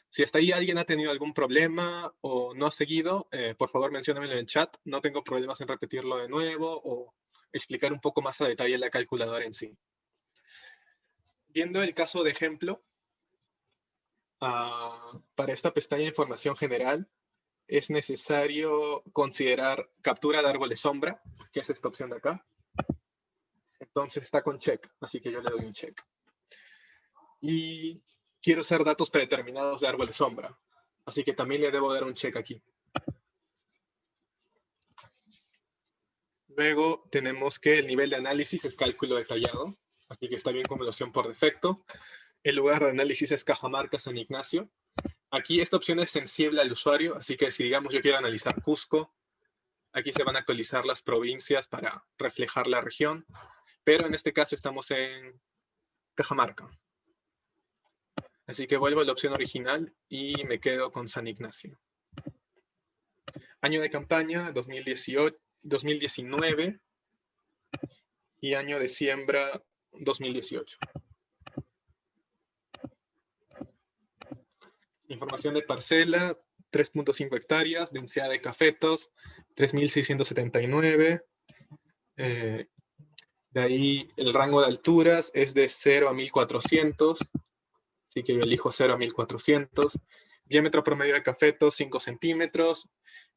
Si hasta ahí alguien ha tenido algún problema o no ha seguido, por favor menciónamelo en el chat. No tengo problemas en repetirlo de nuevo o explicar un poco más a detalle la calculadora en sí. Viendo el caso de ejemplo, para esta pestaña de información general, es necesario considerar captura de árboles sombra, que es esta opción de acá. Entonces está con check, así que yo le doy un check. Y quiero hacer datos predeterminados de árboles sombra, así que también le debo dar un check aquí. Luego tenemos que el nivel de análisis es cálculo detallado, así que está bien como la opción por defecto. El lugar de análisis es Cajamarca, San Ignacio. Aquí esta opción es sensible al usuario, así que si digamos yo quiero analizar Cusco, aquí se van a actualizar las provincias para reflejar la región, pero en este caso estamos en Cajamarca. Así que vuelvo a la opción original y me quedo con San Ignacio. Año de campaña 2018, 2019 y año de siembra 2018. Información de parcela, 3.5 hectáreas, densidad de cafetos, 3.679. De ahí el rango de alturas es de 0 a 1.400, así que yo elijo 0 a 1.400. Diámetro promedio de cafetos, 5 centímetros,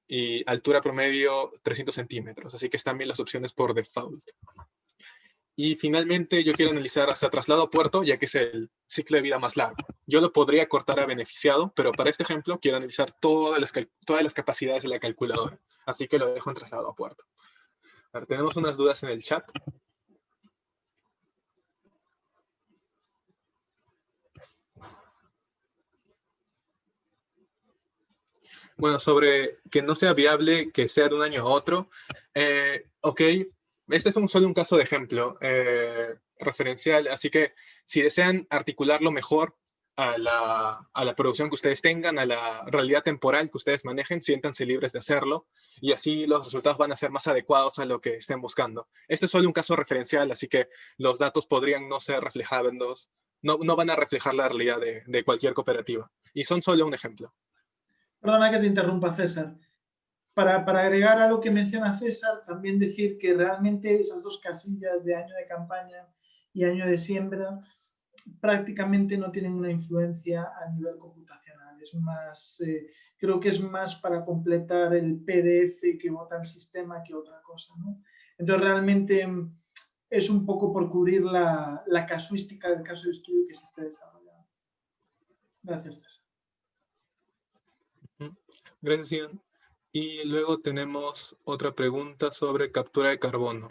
y altura promedio, 300 centímetros, así que están bien las opciones por default. Y finalmente yo quiero analizar hasta traslado a puerto, ya que es el ciclo de vida más largo. Yo lo podría cortar a beneficiado, pero para este ejemplo quiero analizar todas las capacidades de la calculadora. Así que lo dejo en traslado a puerto. A ver, tenemos unas dudas en el chat. Bueno, sobre que no sea viable que sea de un año a otro. Ok, este es solo un caso de ejemplo referencial, así que si desean articularlo mejor a la producción que ustedes tengan, a la realidad temporal que ustedes manejen, siéntanse libres de hacerlo y así los resultados van a ser más adecuados a lo que estén buscando. Este es solo un caso referencial, así que los datos podrían no ser reflejados, no van a reflejar la realidad de cualquier cooperativa y son solo un ejemplo. Perdona que te interrumpa, César. Para agregar a lo que menciona César, también decir que realmente esas 2 casillas de año de campaña y año de siembra prácticamente no tienen una influencia a nivel computacional. Es más, creo que es más para completar el PDF que vota el sistema que otra cosa, ¿no? Entonces realmente es un poco por cubrir la casuística del caso de estudio que se está desarrollando. Gracias, César. Gracias, Ian. Y luego tenemos otra pregunta sobre captura de carbono.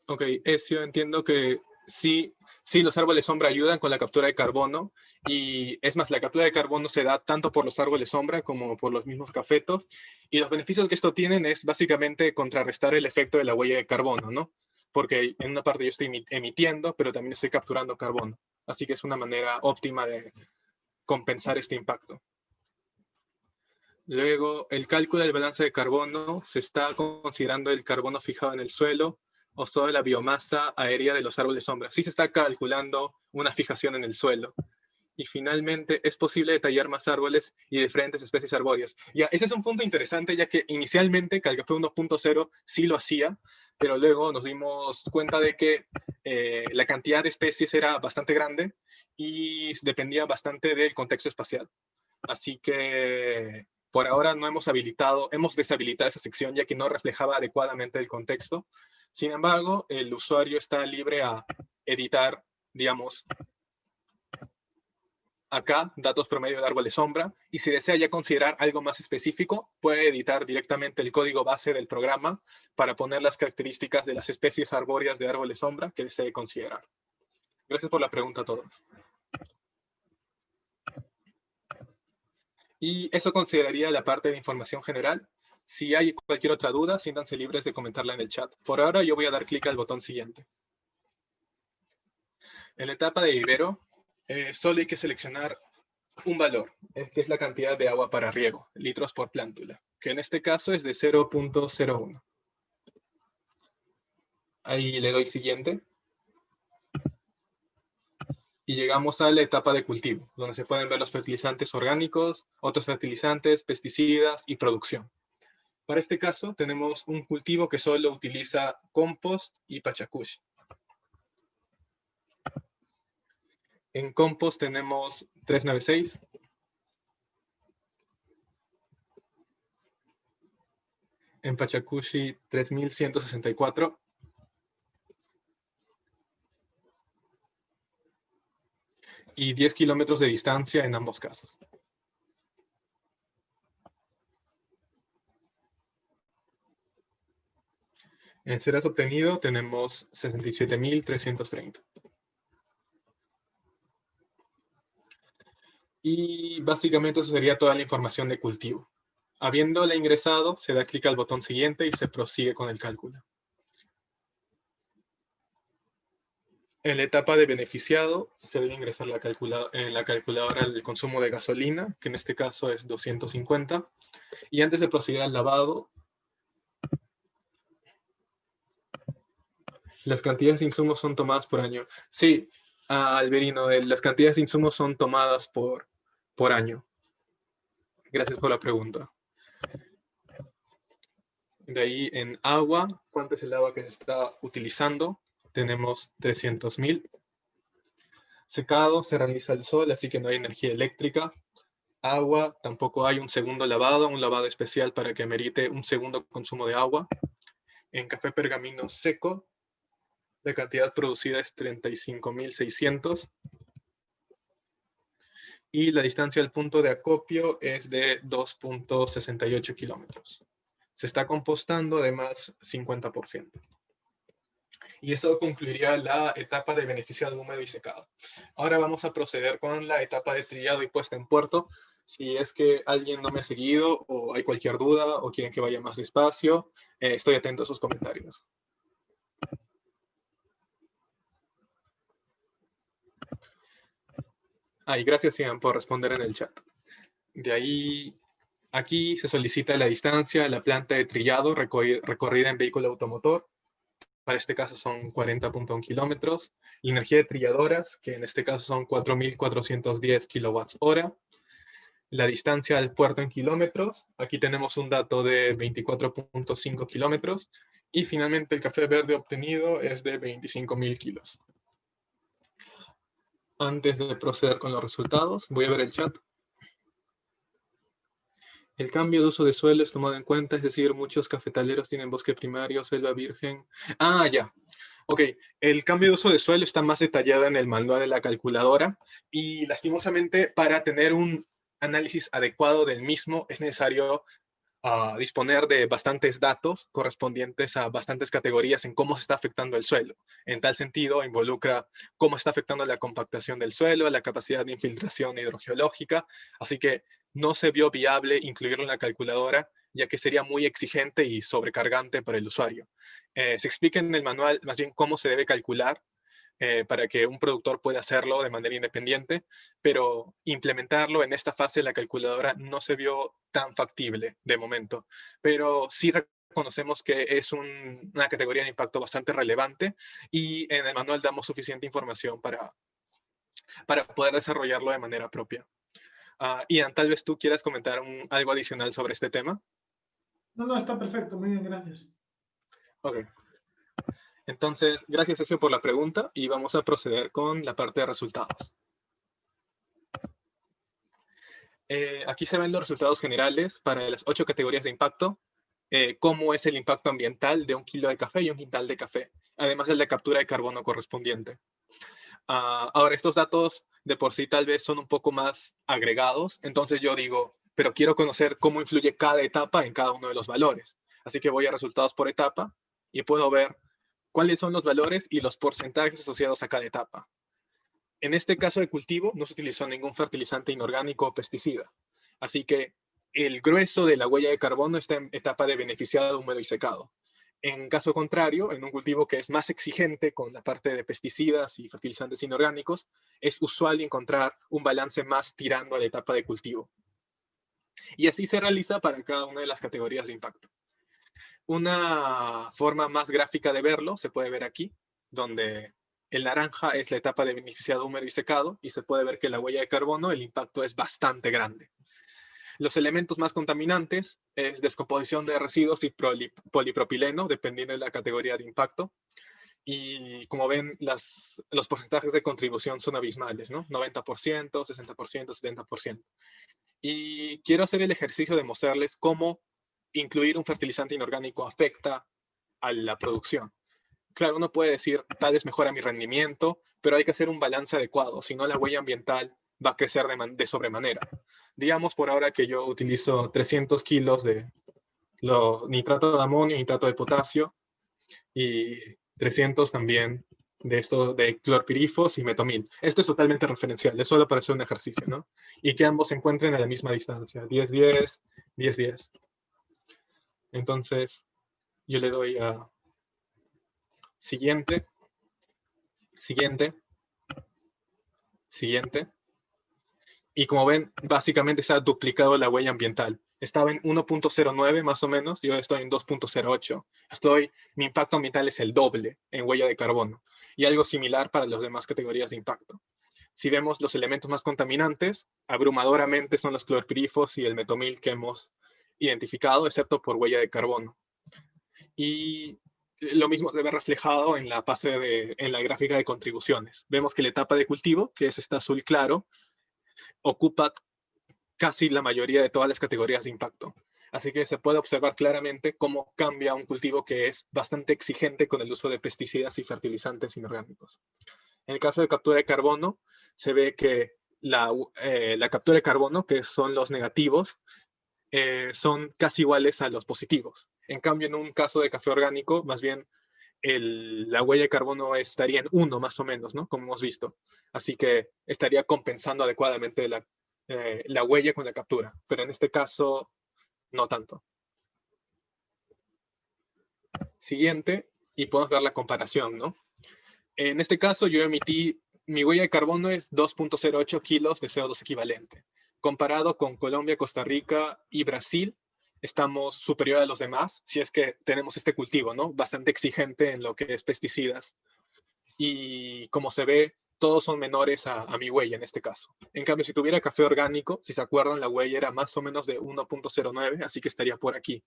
Ok, yo entiendo que sí, los árboles sombra ayudan con la captura de carbono y es más, la captura de carbono se da tanto por los árboles sombra como por los mismos cafetos y los beneficios que esto tienen es básicamente contrarrestar el efecto de la huella de carbono, ¿no? Porque en una parte yo estoy emitiendo, pero también estoy capturando carbono. Así que es una manera óptima de compensar este impacto. Luego, el cálculo del balance de carbono se está considerando el carbono fijado en el suelo, o solo la biomasa aérea de los árboles sombra. Sí se está calculando una fijación en el suelo. Y finalmente, es posible detallar más árboles y diferentes especies arbóreas. Ya, ese es un punto interesante, ya que inicialmente Calcafé 1.0 sí lo hacía, pero luego nos dimos cuenta de que la cantidad de especies era bastante grande y dependía bastante del contexto espacial. Así que por ahora no hemos deshabilitado esa sección, ya que no reflejaba adecuadamente el contexto. Sin embargo, el usuario está libre a editar, digamos, acá, datos promedio de árboles sombra, y si desea ya considerar algo más específico, puede editar directamente el código base del programa para poner las características de las especies arbóreas de árboles sombra que desee considerar. Gracias por la pregunta a todos. Y eso consideraría la parte de información general. Si hay cualquier otra duda, siéntanse libres de comentarla en el chat. Por ahora yo voy a dar clic al botón siguiente. En la etapa de vivero, solo hay que seleccionar un valor, que es la cantidad de agua para riego, litros por plántula, que en este caso es de 0.01. Ahí le doy siguiente. Y llegamos a la etapa de cultivo, donde se pueden ver los fertilizantes orgánicos, otros fertilizantes, pesticidas y producción. Para este caso tenemos un cultivo que solo utiliza compost y pachacushi. En compost tenemos 396. En pachacushi 3164. Y 10 kilómetros de distancia en ambos casos. En el cerezo obtenido tenemos 67.330. Y básicamente eso sería toda la información de cultivo. Habiéndola ingresado, se da clic al botón siguiente y se prosigue con el cálculo. En la etapa de beneficiado, se debe ingresar en la calculadora el consumo de gasolina, que en este caso es 250. Y antes de proceder al lavado, las cantidades de insumos son tomadas por año. Sí, Alberino, las cantidades de insumos son tomadas por año. Gracias por la pregunta. De ahí en agua, ¿cuánto es el agua que se está utilizando? Tenemos 300.000. Secado, se realiza al sol, así que no hay energía eléctrica. Agua, tampoco hay un segundo lavado, un lavado especial para que merite un segundo consumo de agua. En café pergamino seco, la cantidad producida es 35.600. Y la distancia al punto de acopio es de 2.68 kilómetros. Se está compostando además 50%. Y eso concluiría la etapa de beneficiado húmedo y secado. Ahora vamos a proceder con la etapa de trillado y puesta en puerto. Si es que alguien no me ha seguido o hay cualquier duda o quieren que vaya más despacio, estoy atento a sus comentarios. Y gracias, Ian, por responder en el chat. De ahí, aquí se solicita la distancia de la planta de trillado recorrida en vehículo automotor. Para este caso son 40.1 kilómetros. La energía de trilladoras, que en este caso son 4.410 kilowatts hora. La distancia al puerto en kilómetros. Aquí tenemos un dato de 24.5 kilómetros. Y finalmente el café verde obtenido es de 25.000 kilos. Antes de proceder con los resultados, voy a ver el chat. El cambio de uso de suelo es tomado en cuenta, es decir, muchos cafetaleros tienen bosque primario, selva virgen. Ya. Ok, el cambio de uso de suelo está más detallado en el manual de la calculadora y lastimosamente para tener un análisis adecuado del mismo es necesario disponer de bastantes datos correspondientes a bastantes categorías en cómo se está afectando el suelo. En tal sentido, involucra cómo está afectando la compactación del suelo, la capacidad de infiltración hidrogeológica, así que no se vio viable incluirlo en la calculadora, ya que sería muy exigente y sobrecargante para el usuario. Se explica en el manual más bien cómo se debe calcular para que un productor pueda hacerlo de manera independiente, pero implementarlo en esta fase de la calculadora no se vio tan factible de momento. Pero sí conocemos que es una categoría de impacto bastante relevante y en el manual damos suficiente información para poder desarrollarlo de manera propia. Ian, tal vez tú quieras comentar algo adicional sobre este tema. No, está perfecto. Muy bien, gracias. Ok. Entonces, gracias, Ezio, por la pregunta y vamos a proceder con la parte de resultados. Aquí se ven los resultados generales para las 8 categorías de impacto. Cómo es el impacto ambiental de 1 kilo de café y 1 quintal de café, además de la captura de carbono correspondiente. Ahora, estos datos de por sí tal vez son un poco más agregados, entonces yo digo, pero quiero conocer cómo influye cada etapa en cada uno de los valores. Así que voy a resultados por etapa y puedo ver cuáles son los valores y los porcentajes asociados a cada etapa. En este caso de cultivo no se utilizó ningún fertilizante inorgánico o pesticida, así que el grueso de la huella de carbono está en etapa de beneficiado, húmedo y secado. En caso contrario, en un cultivo que es más exigente con la parte de pesticidas y fertilizantes inorgánicos, es usual encontrar un balance más tirando a la etapa de cultivo. Y así se realiza para cada una de las categorías de impacto. Una forma más gráfica de verlo se puede ver aquí, donde el naranja es la etapa de beneficiado, húmedo y secado, y se puede ver que la huella de carbono, el impacto es bastante grande. Los elementos más contaminantes es descomposición de residuos y polipropileno, dependiendo de la categoría de impacto. Y como ven, los porcentajes de contribución son abismales, ¿no? 90%, 60%, 70%. Y quiero hacer el ejercicio de mostrarles cómo incluir un fertilizante inorgánico afecta a la producción. Claro, uno puede decir, tal vez mejora mi rendimiento, pero hay que hacer un balance adecuado, si no la huella ambiental va a crecer de sobremanera. Digamos por ahora que yo utilizo 300 kilos de nitrato de amonio, nitrato de potasio y 300 también de esto de clorpirifos y metomil. Esto es totalmente referencial, es solo para hacer un ejercicio, ¿no? Y que ambos se encuentren a la misma distancia, 10-10, 10-10. Entonces, yo le doy a siguiente, siguiente, siguiente. Y como ven, básicamente se ha duplicado la huella ambiental. Estaba en 1.09 más o menos, y ahora estoy en 2.08. Mi impacto ambiental es el doble en huella de carbono. Y algo similar para las demás categorías de impacto. Si vemos los elementos más contaminantes, abrumadoramente son los clorpirifos y el metomil que hemos identificado, excepto por huella de carbono. Y lo mismo se ve reflejado en la gráfica de contribuciones. Vemos que la etapa de cultivo, que es este azul claro, ocupa casi la mayoría de todas las categorías de impacto. Así que se puede observar claramente cómo cambia un cultivo que es bastante exigente con el uso de pesticidas y fertilizantes inorgánicos. En el caso de captura de carbono, se ve que la captura de carbono, que son los negativos, son casi iguales a los positivos. En cambio, en un caso de café orgánico, más bien la huella de carbono estaría en 1 más o menos, ¿no? Como hemos visto. Así que estaría compensando adecuadamente la huella con la captura, pero en este caso no tanto. Siguiente, y podemos ver la comparación, ¿no? En este caso yo mi huella de carbono es 2.08 kilos de CO2 equivalente. Comparado con Colombia, Costa Rica y Brasil, estamos superior a los demás, si es que tenemos este cultivo, ¿no? Bastante exigente en lo que es pesticidas. Y como se ve, todos son menores a mi huella en este caso. En cambio, si tuviera café orgánico, si se acuerdan, la huella era más o menos de 1.09, así que estaría por aquí,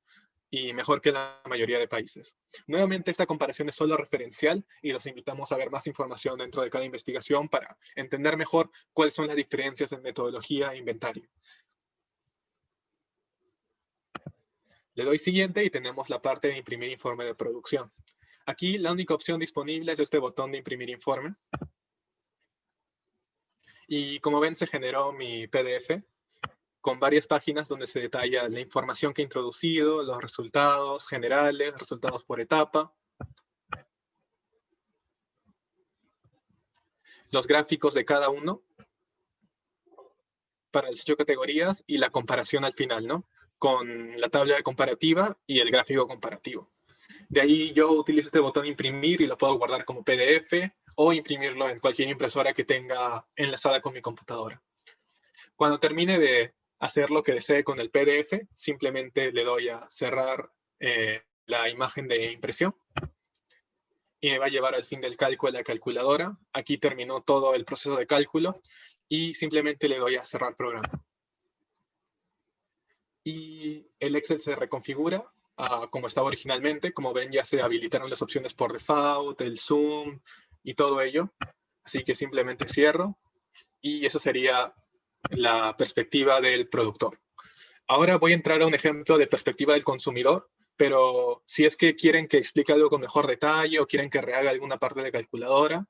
y mejor que la mayoría de países. Nuevamente, esta comparación es solo referencial y los invitamos a ver más información dentro de cada investigación para entender mejor cuáles son las diferencias en metodología e inventario. Le doy siguiente y tenemos la parte de imprimir informe de producción. Aquí la única opción disponible es este botón de imprimir informe. Y como ven, se generó mi PDF con varias páginas donde se detalla la información que he introducido, los resultados generales, resultados por etapa, los gráficos de cada uno para las 8 categorías y la comparación al final, ¿no? Con la tabla comparativa y el gráfico comparativo. De ahí yo utilizo este botón imprimir y lo puedo guardar como PDF o imprimirlo en cualquier impresora que tenga enlazada con mi computadora. Cuando termine de hacer lo que desee con el PDF, simplemente le doy a cerrar la imagen de impresión y me va a llevar al fin del cálculo a la calculadora. Aquí terminó todo el proceso de cálculo y simplemente le doy a cerrar programa. Y el Excel se reconfigura como estaba originalmente. Como ven, ya se habilitaron las opciones por default, el zoom y todo ello. Así que simplemente cierro y eso sería la perspectiva del productor. Ahora voy a entrar a un ejemplo de perspectiva del consumidor, pero si es que quieren que explique algo con mejor detalle o quieren que rehaga alguna parte de la calculadora,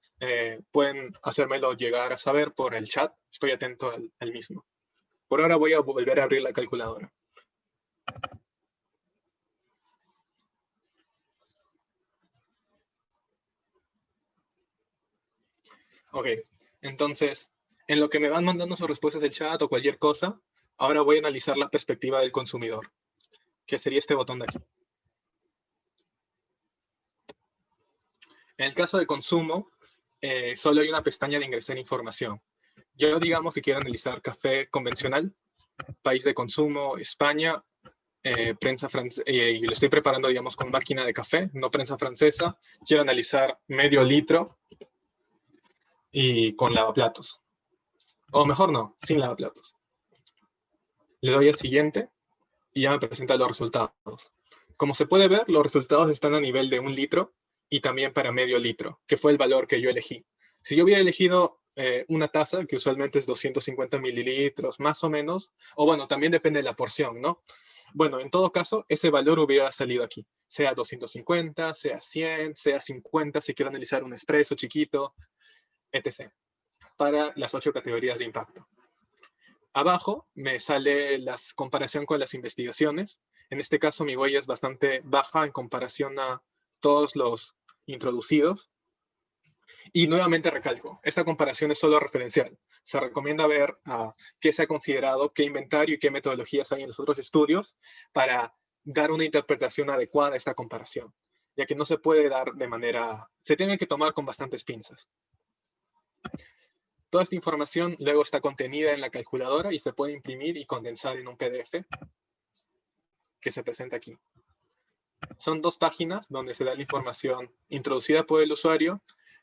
pueden hacérmelo llegar a saber por el chat. Estoy atento al mismo. Por ahora voy a volver a abrir la calculadora. Ok, entonces, en lo que me van mandando sus respuestas del chat o cualquier cosa, ahora voy a analizar la perspectiva del consumidor, que sería este botón de aquí. En el caso de consumo, solo hay una pestaña de ingresar información. Yo, digamos, que quiero analizar café convencional, país de consumo, España, prensa francesa, y lo estoy preparando, digamos, con máquina de café, no prensa francesa. Quiero analizar medio litro y con lavaplatos. O mejor no, sin lavaplatos. Le doy a siguiente y ya me presenta los resultados. Como se puede ver, los resultados están a nivel de 1 litro y también para medio litro, que fue el valor que yo elegí. Si yo hubiera elegido una taza, que usualmente es 250 mililitros, más o menos, o bueno, también depende de la porción, ¿no? Bueno, en todo caso, ese valor hubiera salido aquí, sea 250, sea 100, sea 50, si quiero analizar un expreso chiquito, etc. Para las 8 categorías de impacto. Abajo me sale la comparación con las investigaciones. En este caso mi huella es bastante baja en comparación a todos los introducidos. Y nuevamente recalco, esta comparación es solo referencial. Se recomienda ver qué se ha considerado, qué inventario y qué metodologías hay en los otros estudios para dar una interpretación adecuada a esta comparación, ya que no se puede dar de manera... Se tiene que tomar con bastantes pinzas. Toda esta información luego está contenida en la calculadora y se puede imprimir y condensar en un PDF que se presenta aquí. Son 2 páginas donde se da la información introducida por el usuario,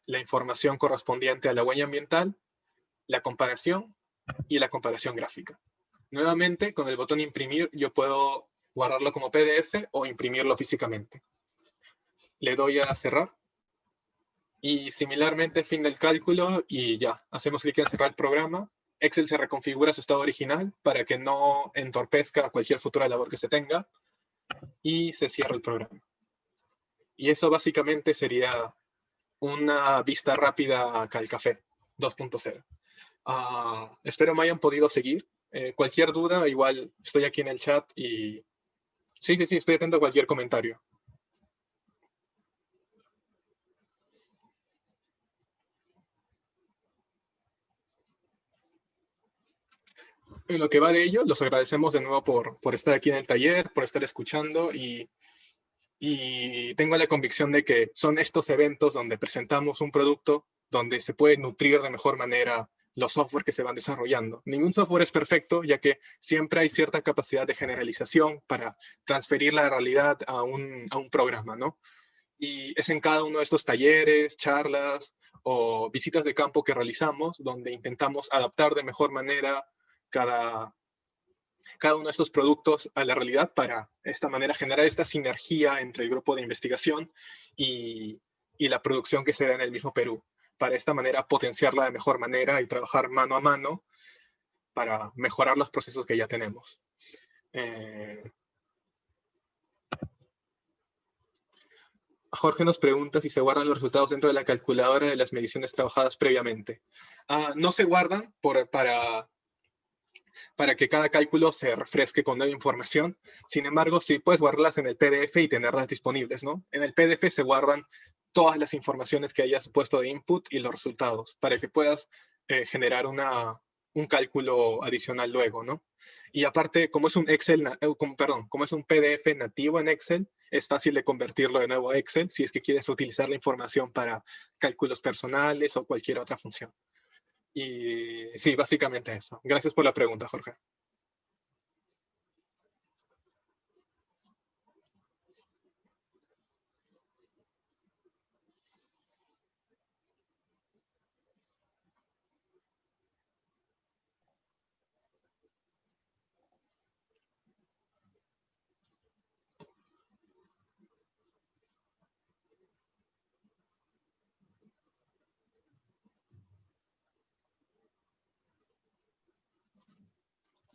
la información correspondiente a la huella ambiental, la comparación y la comparación gráfica. Nuevamente, con el botón imprimir, yo puedo guardarlo como PDF o imprimirlo físicamente. Le doy a cerrar. Y similarmente, fin del cálculo y ya. Hacemos clic en cerrar el programa. Excel se reconfigura a su estado original para que no entorpezca cualquier futura labor que se tenga. Y se cierra el programa. Y eso básicamente sería una vista rápida acá al café 2.0. Espero me hayan podido seguir. Cualquier duda, igual estoy aquí en el chat y sí, estoy atento a cualquier comentario. En lo que va de ello, los agradecemos de nuevo por estar aquí en el taller, por estar escuchando y tengo la convicción de que son estos eventos donde presentamos un producto donde se puede nutrir de mejor manera los software que se van desarrollando. Ningún software es perfecto, ya que siempre hay cierta capacidad de generalización para transferir la realidad a un programa, ¿no? Y es en cada uno de estos talleres, charlas o visitas de campo que realizamos donde intentamos adaptar de mejor manera cada uno de estos productos a la realidad para de esta manera generar esta sinergia entre el grupo de investigación y la producción que se da en el mismo Perú. Para esta manera potenciarla de mejor manera y trabajar mano a mano para mejorar los procesos que ya tenemos. Jorge nos pregunta si se guardan los resultados dentro de la calculadora de las mediciones trabajadas previamente. No se guardan para que cada cálculo se refresque con nueva información. Sin embargo, sí puedes guardarlas en el PDF y tenerlas disponibles, ¿no? En el PDF se guardan todas las informaciones que hayas puesto de input y los resultados para que puedas generar un cálculo adicional luego, ¿no? Y aparte, como es un como es un PDF nativo en Excel, es fácil de convertirlo de nuevo a Excel si es que quieres utilizar la información para cálculos personales o cualquier otra función. Y sí, básicamente eso. Gracias por la pregunta, Jorge.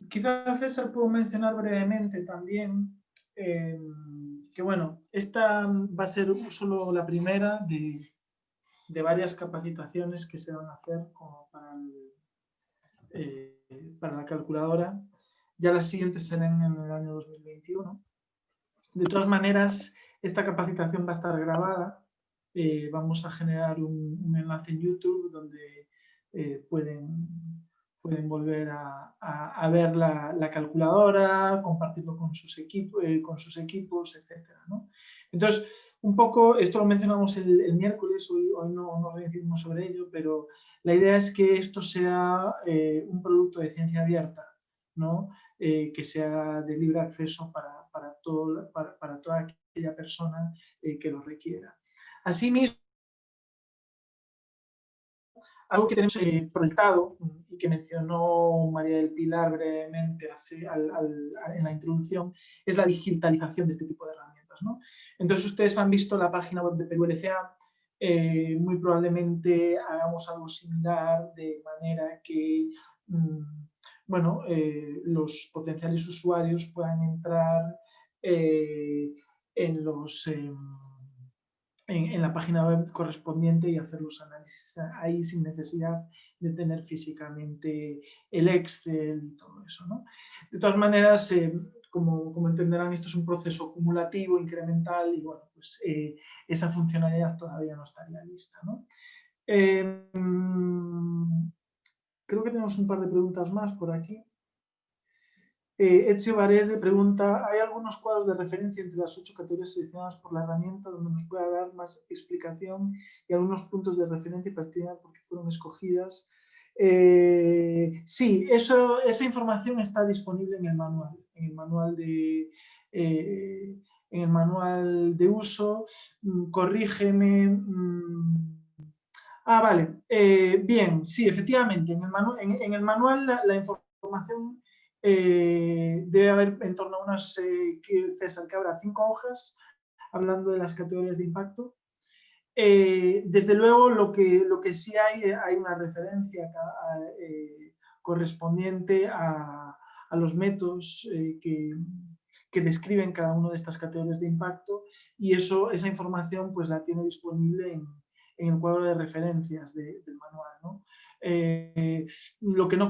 Quizás, César, puedo mencionar brevemente también que, bueno, esta va a ser solo la primera de varias capacitaciones que se van a hacer como para la calculadora. Ya las siguientes serán en el año 2021. De todas maneras, esta capacitación va a estar grabada. Vamos a generar un enlace en YouTube donde pueden volver a ver la calculadora, compartirlo con sus equipos, etc., ¿no? Entonces, un poco, esto lo mencionamos el miércoles, hoy no decidimos sobre ello, pero la idea es que esto sea un producto de ciencia abierta, ¿no? Que sea de libre acceso para toda aquella persona que lo requiera. Asimismo, algo que tenemos proyectado y que mencionó María del Pilar brevemente en la introducción es la digitalización de este tipo de herramientas, ¿no? Entonces, ustedes han visto la página web de Perú LCA. Muy probablemente hagamos algo similar de manera que bueno, los potenciales usuarios puedan entrar en la página web correspondiente y hacer los análisis ahí sin necesidad de tener físicamente el Excel y todo eso, ¿no? De todas maneras, como entenderán, esto es un proceso acumulativo, incremental, y bueno, pues esa funcionalidad todavía no estaría lista, ¿no? Creo que tenemos un par de preguntas más por aquí. Ezio Varese pregunta, ¿hay algunos cuadros de referencia entre las 8 categorías seleccionadas por la herramienta donde nos pueda dar más explicación y algunos puntos de referencia y pertinentes por qué fueron escogidas? Sí, esa información está disponible en el manual de uso. Corrígeme. Vale. Bien, sí, efectivamente, en el manual la información debe haber en torno a unas, César, que habrá 5 hojas hablando de las categorías de impacto. Desde luego, lo que sí hay una referencia correspondiente a los métodos que describen cada una de estas categorías de impacto, y esa información pues la tiene disponible en el cuadro de referencias del manual, ¿no? Lo que no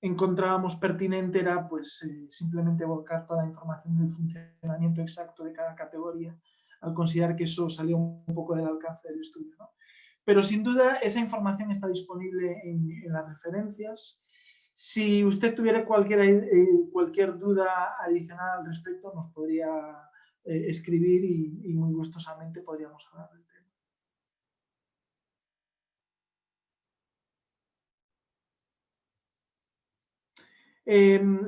encontrábamos pertinente era pues simplemente volcar toda la información del funcionamiento exacto de cada categoría, al considerar que eso salió un poco del alcance del estudio, ¿no? Pero sin duda esa información está disponible en las referencias. Si usted tuviera cualquier duda adicional al respecto, nos podría escribir y muy gustosamente podríamos hablar del tema.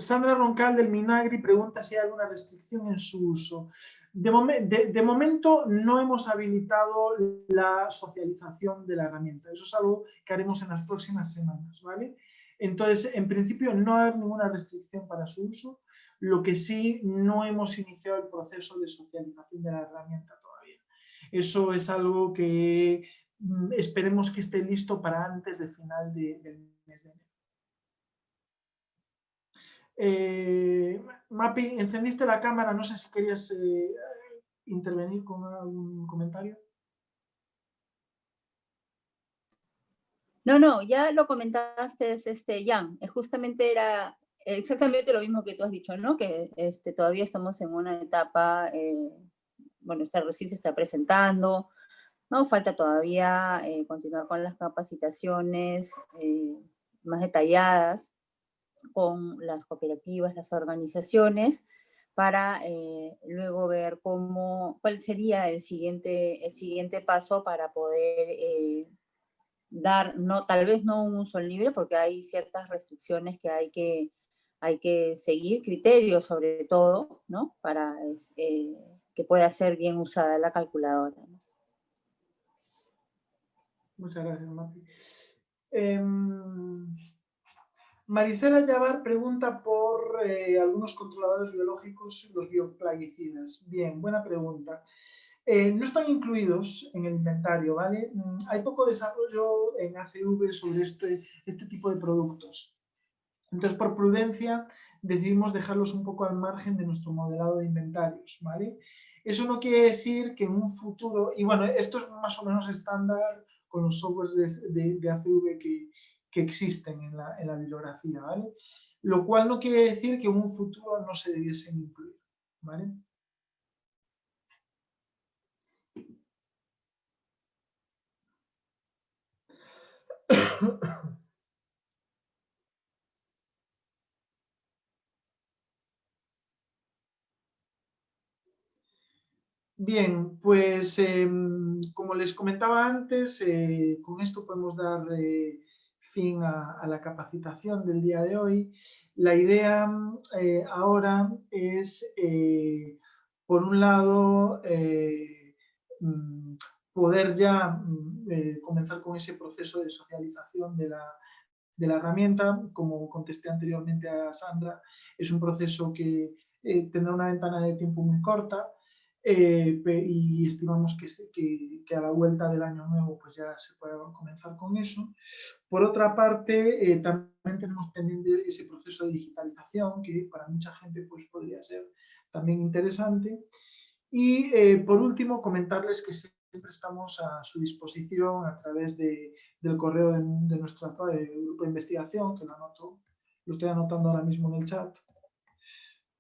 Sandra Roncal del Minagri pregunta si hay alguna restricción en su uso. De momento no hemos habilitado la socialización de la herramienta. Eso es algo que haremos en las próximas semanas, ¿vale? Entonces, en principio no hay ninguna restricción para su uso. Lo que sí, no hemos iniciado el proceso de socialización de la herramienta todavía. Eso es algo que esperemos que esté listo para antes del final del mes de enero. Mapi, encendiste la cámara, no sé si querías intervenir con algún comentario. No, ya lo comentaste, Jan, justamente era exactamente lo mismo que tú has dicho, ¿no? Que todavía estamos en una etapa, bueno, recién se está presentando, ¿no? Falta todavía continuar con las capacitaciones más detalladas con las cooperativas, las organizaciones, para luego ver cuál sería el siguiente paso para poder dar, tal vez no un uso libre, porque hay ciertas restricciones que hay que seguir, criterios sobre todo, ¿no? Para que pueda ser bien usada la calculadora, ¿no? Muchas gracias, Mapi. Marisela Yavar pregunta por algunos controladores biológicos, los bioplaguicidas. Bien, buena pregunta. no están incluidos en el inventario, ¿vale? Hay poco desarrollo en ACV sobre este tipo de productos. Entonces, por prudencia, decidimos dejarlos un poco al margen de nuestro modelado de inventarios, ¿vale? Eso no quiere decir que en un futuro, y bueno, esto es más o menos estándar con los softwares de ACV que existen en la bibliografía, ¿vale? Lo cual no quiere decir que en un futuro no se debiesen incluir, ¿vale? Bien, pues como les comentaba antes, con esto podemos dar fin a la capacitación del día de hoy. La idea ahora es, por un lado, poder ya comenzar con ese proceso de socialización de la herramienta. Como contesté anteriormente a Sandra, es un proceso que tendrá una ventana de tiempo muy corta, y estimamos que a la vuelta del año nuevo pues ya se pueda comenzar con eso. Por otra parte, también tenemos pendiente ese proceso de digitalización que para mucha gente pues podría ser también interesante. Y por último, comentarles que siempre estamos a su disposición a través del correo de nuestro grupo de investigación, que lo estoy anotando ahora mismo en el chat,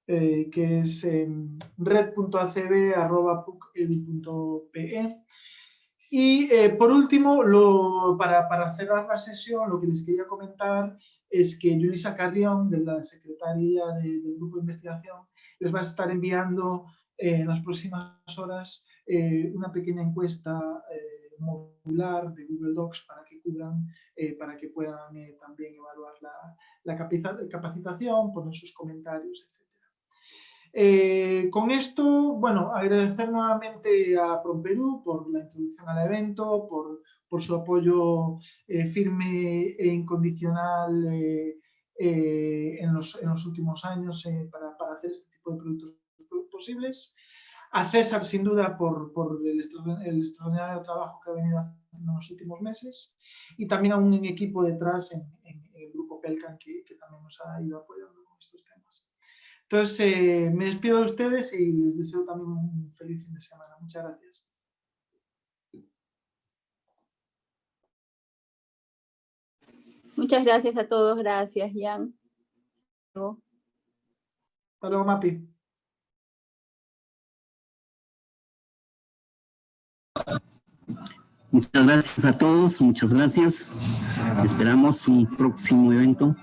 que es red.acb@pucedu.pe. Y por último, para cerrar la sesión, lo que les quería comentar es que Yulisa Carrión, de la Secretaría del Grupo de Investigación, les va a estar enviando en las próximas horas una pequeña encuesta modular de Google Docs para que para que puedan también evaluar la capacitación, poner sus comentarios, etc. Con esto, bueno, agradecer nuevamente a PromPerú por la introducción al evento, por su apoyo firme e incondicional en los últimos años para hacer este tipo de productos posibles. A César, sin duda, por el extraordinario trabajo que ha venido haciendo en los últimos meses, y también a un equipo detrás en el grupo Pelcan que también nos ha ido apoyando con estos temas. Entonces, me despido de ustedes y les deseo también un feliz fin de semana. Muchas gracias. Muchas gracias a todos. Gracias, Jan. Hasta luego, Mapi. Muchas gracias a todos, muchas gracias. Esperamos un próximo evento.